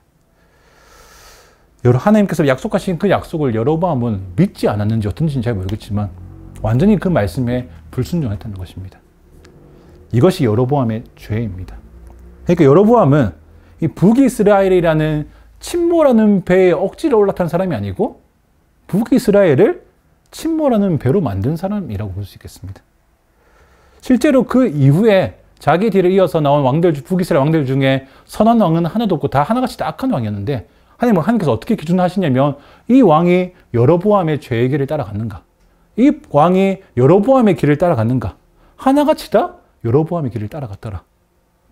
Speaker 1: 하나님께서 약속하신 그 약속을 여로보암은 믿지 않았는지 어떤지는 잘 모르겠지만 완전히 그 말씀에 불순종했다는 것입니다. 이것이 여로보암의 죄입니다. 그러니까 여로보암은 이 북이스라엘이라는 침몰하는 배에 억지로 올라탄 사람이 아니고 북이스라엘을 침몰하는 배로 만든 사람이라고 볼 수 있겠습니다. 실제로 그 이후에 자기 뒤를 이어서 나온 왕들, 북이스라엘 왕들 중에 선한 왕은 하나도 없고 다 하나같이 다 악한 왕이었는데 하나님께서 어떻게 기준하시냐면 이 왕이 여로보암의 죄의 길을 따라갔는가? 이 왕이 여로보암의 길을 따라갔는가? 하나같이 다 여로보암의 길을 따라갔더라.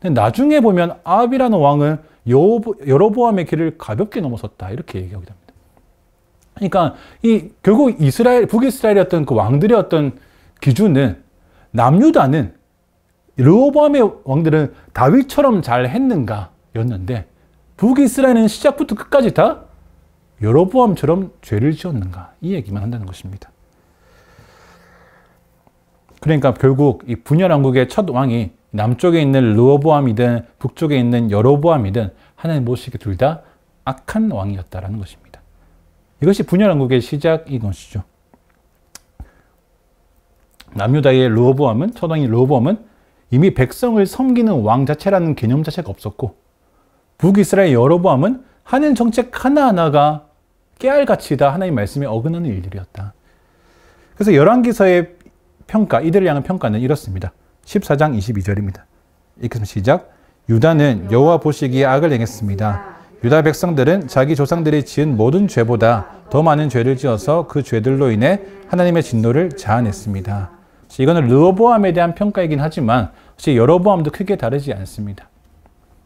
Speaker 1: 근데 나중에 보면 아합이라는 왕은 여로보암의 길을 가볍게 넘어섰다. 이렇게 얘기하게 됩니다. 그러니까 결국 북이스라엘이었던 그 왕들의 어떤 기준은 남유다는 르호보암의 왕들은 다윗처럼 잘 했는가 였는데 북이스라엘은 시작부터 끝까지 다 여로보암처럼 죄를 지었는가 이 얘기만 한다는 것입니다. 그러니까 결국 이 분열왕국의 첫 왕이 남쪽에 있는 르호보암이든 북쪽에 있는 여로보암이든 하나님 보시기에 둘 다 악한 왕이었다라는 것입니다. 이것이 분열왕국의 시작인 것이죠. 남유다의 르호보암은 첫 왕인 르호보암은 이미 백성을 섬기는 왕 자체라는 개념 자체가 없었고 북이스라엘 여로보암은 하나님 정책 하나하나가 깨알같이 다 하나님 말씀에 어긋나는 일들이었다. 그래서 열왕기서의 평가, 이들을 향한 평가는 이렇습니다. 14장 22절입니다. 읽겠습니다. 시작. 유다는 여호와 보시기에 악을 행했습니다. 유다 백성들은 자기 조상들이 지은 모든 죄보다 더 많은 죄를 지어서 그 죄들로 인해 하나님의 진노를 자아냈습니다. 이거는 르호보암에 대한 평가이긴 하지만 사실 여로보암도 크게 다르지 않습니다.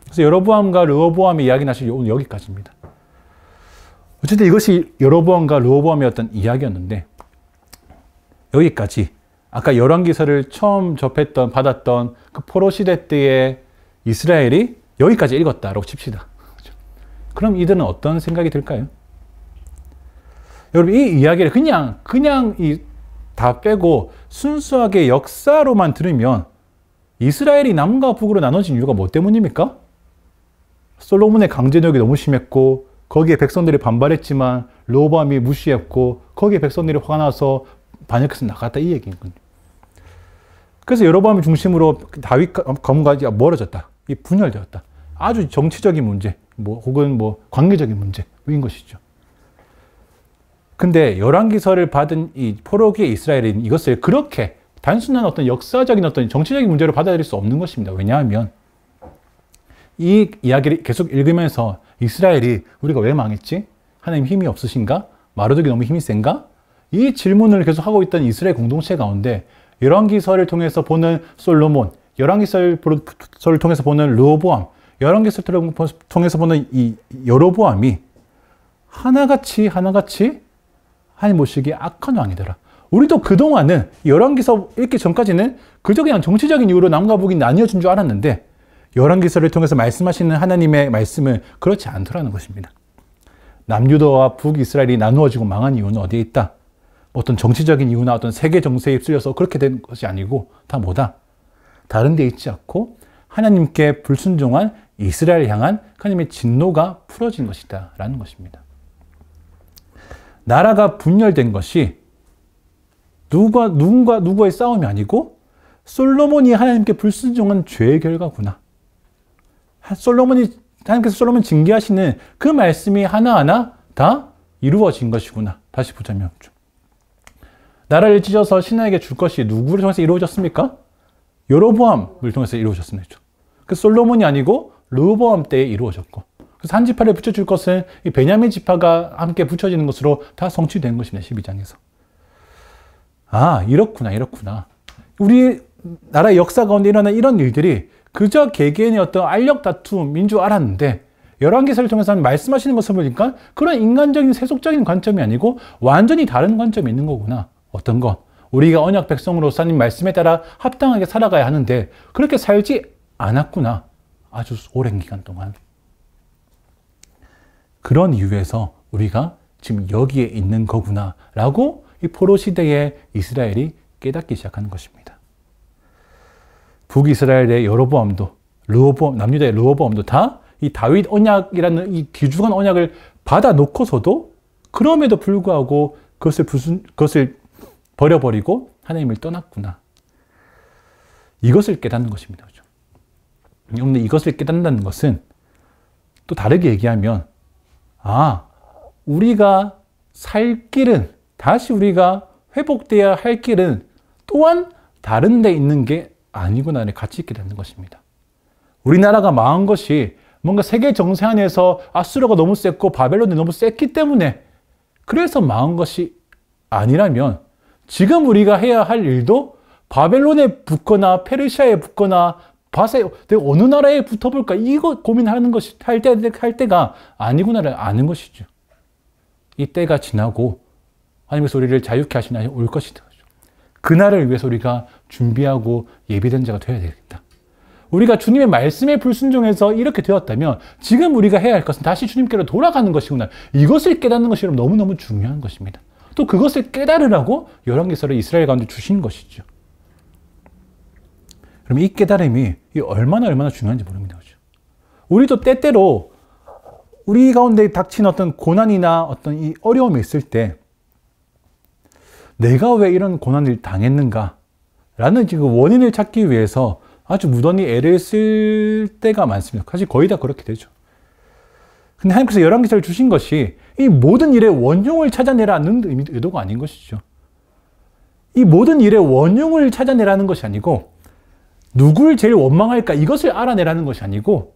Speaker 1: 그래서 여로보암과 르호보암의 이야기는 사실 오늘 여기까지입니다. 어쨌든 이것이 여로보암과 르호보암이었던 이야기였는데 여기까지 아까 열왕기서를 처음 받았던 그 포로 시대 때의 이스라엘이 여기까지 읽었다라고 칩시다. 그럼 이들은 어떤 생각이 들까요? 여러분 이 이야기를 그냥 다 빼고 순수하게 역사로만 들으면 이스라엘이 남과 북으로 나눠진 이유가 뭐 때문입니까? 솔로몬의 강제노역이 너무 심했고 거기에 백성들이 반발했지만 르호보암이 무시했고 거기에 백성들이 화가 나서 반역해서 나갔다 이 얘기거든요. 그래서 여로보암 중심으로 다윗 가문과 멀어졌다. 이 분열되었다. 아주 정치적인 문제, 혹은 관계적인 문제인 것이죠. 근데 열왕기서를 받은 이 포로기의 이스라엘은 이것을 그렇게 단순한 어떤 역사적인 어떤 정치적인 문제로 받아들일 수 없는 것입니다. 왜냐하면 이 이야기를 계속 읽으면서 이스라엘이 우리가 왜 망했지? 하나님 힘이 없으신가? 마르독이 너무 힘이 센가? 이 질문을 계속 하고 있던 이스라엘 공동체 가운데 열왕기서를 통해서 보는 솔로몬, 열왕기서를 통해서 보는 르호보암, 열왕기서를 통해서 보는 이 여로보암이 하나같이 하나님 보시기에 악한 왕이더라. 우리도 그동안은 열왕기서 읽기 전까지는 그저 그냥 정치적인 이유로 남과 북이 나뉘어진 줄 알았는데 열왕기서를 통해서 말씀하시는 하나님의 말씀은 그렇지 않더라는 것입니다. 남유다와 북이스라엘이 나누어지고 망한 이유는 어디에 있다? 어떤 정치적인 이유나 어떤 세계 정세에 휩쓸려서 그렇게 된 것이 아니고 다 뭐다? 다른 데 있지 않고 하나님께 불순종한 이스라엘 향한 하나님의 진노가 풀어진 것이다 라는 것입니다. 나라가 분열된 것이 누구의 싸움이 아니고 솔로몬이 하나님께 불순종한 죄의 결과구나. 하나님께서 솔로몬 징계하시는 그 말씀이 하나하나 다 이루어진 것이구나. 다시 보자면 나라를 찢어서 신하에게 줄 것이 누구를 통해서 이루어졌습니까? 여로보암을 통해서 이루어졌습니다. 그 솔로몬이 아니고 르호보암 때에 이루어졌고 그래서 한 지파를 붙여줄 것은 이 베냐민 지파가 함께 붙여지는 것으로 다 성취된 것입니다. 12장에서. 아, 이렇구나. 우리 나라의 역사 가운데 일어난 이런 일들이 그저 개개인의 어떤 알력 다툼인 줄 알았는데 열왕기서를 통해서 말씀하시는 것을 보니까 그런 인간적인 세속적인 관점이 아니고 완전히 다른 관점이 있는 거구나. 어떤 것? 우리가 언약 백성으로서 하나님 말씀에 따라 합당하게 살아가야 하는데 그렇게 살지 않았구나. 아주 오랜 기간 동안. 그런 이유에서 우리가 지금 여기에 있는 거구나 라고 이 포로 시대의 이스라엘이 깨닫기 시작하는 것입니다. 북이스라엘의 여로보암도 남유다의 르호보암도 다 이 다윗 언약이라는 이 귀중한 언약을 받아 놓고서도 그럼에도 불구하고 그것을 버려버리고 하나님을 떠났구나. 이것을 깨닫는 것입니다. 그런데 이것을 깨닫는다는 것은 또 다르게 얘기하면 우리가 살 길은 다시 우리가 회복되어야 할 길은 또한 다른 데 있는 게 아니구나를 같이 있게 되는 것입니다. 우리나라가 망한 것이 뭔가 세계 정세 안에서 아수르가 너무 셌고 바벨론이 너무 셌기 때문에 그래서 망한 것이 아니라면 지금 우리가 해야 할 일도 바벨론에 붙거나 페르시아에 붙거나 내가 어느 나라에 붙어볼까 이거 고민하는 것이 할 때가 아니구나를 아는 것이죠. 이 때가 지나고 하나님께서 우리를 자유케 하신 날이 올 것이다. 그날을 위해서 우리가 준비하고 예비된 자가 되어야 되겠다. 우리가 주님의 말씀에 불순종해서 이렇게 되었다면 지금 우리가 해야 할 것은 다시 주님께로 돌아가는 것이구나. 이것을 깨닫는 것이 너무너무 중요한 것입니다. 또 그것을 깨달으라고 열왕기서를 이스라엘 가운데 주신 것이죠. 그럼 이 깨달음이 얼마나 중요한지 모릅니다. 우리도 때때로 우리 가운데 닥친 어떤 고난이나 어떤 이 어려움이 있을 때 내가 왜 이런 고난을 당했는가? 라는 지금 원인을 찾기 위해서 아주 무던히 애를 쓸 때가 많습니다. 사실 거의 다 그렇게 되죠. 근데 하나님께서 열왕기서를 주신 것이 이 모든 일의 원흉을 찾아내라는 의도가 아닌 것이죠. 이 모든 일의 원흉을 찾아내라는 것이 아니고 누굴 제일 원망할까 이것을 알아내라는 것이 아니고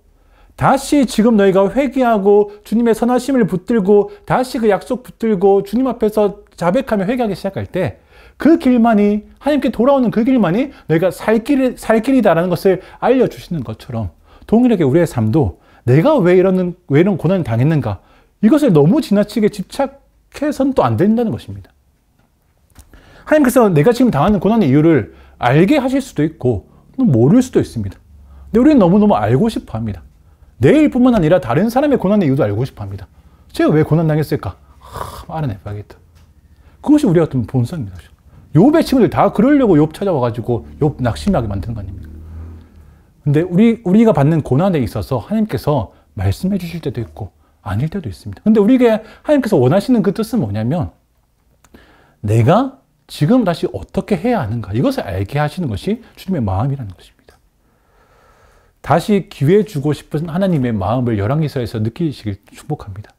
Speaker 1: 다시 지금 너희가 회개하고 주님의 선하심을 붙들고 다시 그 약속 붙들고 주님 앞에서 자백하며 회개하기 시작할 때 그 길만이 하나님께 돌아오는 그 길만이 너희가 살 길이다라는 것을 알려주시는 것처럼 동일하게 우리의 삶도 내가 왜 이런 고난을 당했는가 이것을 너무 지나치게 집착해서는 또 안 된다는 것입니다. 하나님께서 내가 지금 당하는 고난의 이유를 알게 하실 수도 있고 모를 수도 있습니다. 근데 우리는 너무너무 알고 싶어 합니다. 내 일뿐만 아니라 다른 사람의 고난의 이유도 알고 싶어 합니다. 제가 왜 고난당했을까? 알아내봐야겠다. 그것이 우리 같은 본성입니다. 욥의 친구들 다 그러려고 욥 찾아와가지고 욥 낙심하게 만드는 거 아닙니까? 근데 우리가 받는 고난에 있어서 하나님께서 말씀해 주실 때도 있고 아닐 때도 있습니다. 근데 우리에게 하나님께서 원하시는 그 뜻은 뭐냐면 내가 지금 다시 어떻게 해야 하는가 이것을 알게 하시는 것이 주님의 마음이라는 것입니다. 다시 기회 주고 싶은 하나님의 마음을 열왕기서에서 느끼시길 축복합니다.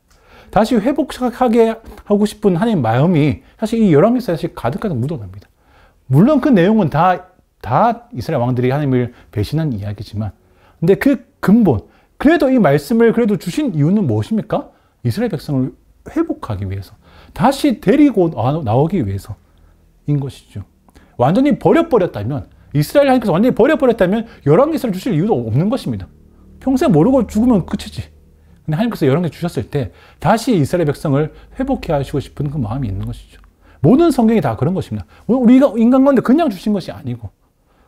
Speaker 1: 다시 회복하게 하고 싶은 하나님의 마음이 사실 이 열왕기서에 사실 가득가득 묻어납니다. 물론 그 내용은 다 이스라엘 왕들이 하나님을 배신한 이야기지만 근데 그 근본 그래도 이 말씀을 그래도 주신 이유는 무엇입니까? 이스라엘 백성을 회복하기 위해서 다시 데리고 나오기 위해서인 것이죠. 완전히 버려버렸다면 이스라엘 하나님께서 완전히 버려버렸다면 열왕기서를 주실 이유도 없는 것입니다. 평생 모르고 죽으면 끝이지. 근데 하나님께서 열왕기 주셨을 때 다시 이스라엘 백성을 회복해 하시고 싶은 그 마음이 있는 것이죠. 모든 성경이 다 그런 것입니다. 우리가 인간 가운데 그냥 주신 것이 아니고,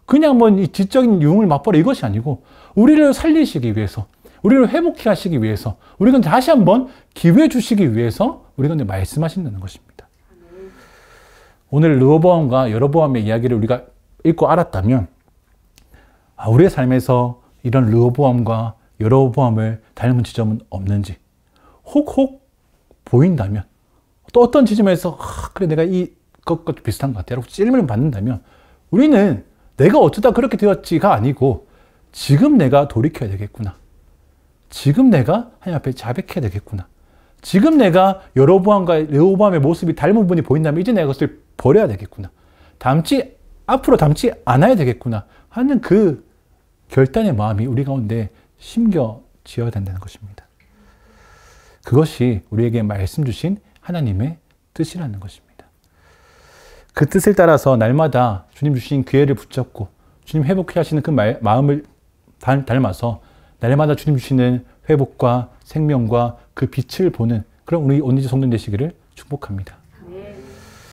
Speaker 1: 그냥 뭐 이 지적인 유흥을 맛보라 이것이 아니고, 우리를 살리시기 위해서, 우리를 회복해 하시기 위해서, 우리가 다시 한번 기회 주시기 위해서 우리가 말씀하신다는 것입니다. 오늘 르호보암과 여로보암의 이야기를 우리가 읽고 알았다면, 우리의 삶에서 이런 르호보암과 여로보암을 닮은 지점은 없는지, 혹 보인다면, 또 어떤 지점에서 그래 내가 이것과 비슷한 것 같아 라고 찔림을 받는다면, 우리는 내가 어쩌다 그렇게 되었지가 아니고 지금 내가 돌이켜야 되겠구나, 지금 내가 하나님 앞에 자백해야 되겠구나, 지금 내가 여로보암과 르호보암의 모습이 닮은 부분이 보인다면 이제 내가 그것을 버려야 되겠구나, 앞으로 닮지 않아야 되겠구나 하는 그 결단의 마음이 우리 가운데 심겨지어야 된다는 것입니다. 그것이 우리에게 말씀 주신 하나님의 뜻이라는 것입니다. 그 뜻을 따라서 날마다 주님 주신 기회를 붙잡고 주님 회복해 하시는 그 마음을 닮아서 날마다 주님 주시는 회복과 생명과 그 빛을 보는 그런 우리 온리지 성도님 되시기를 축복합니다.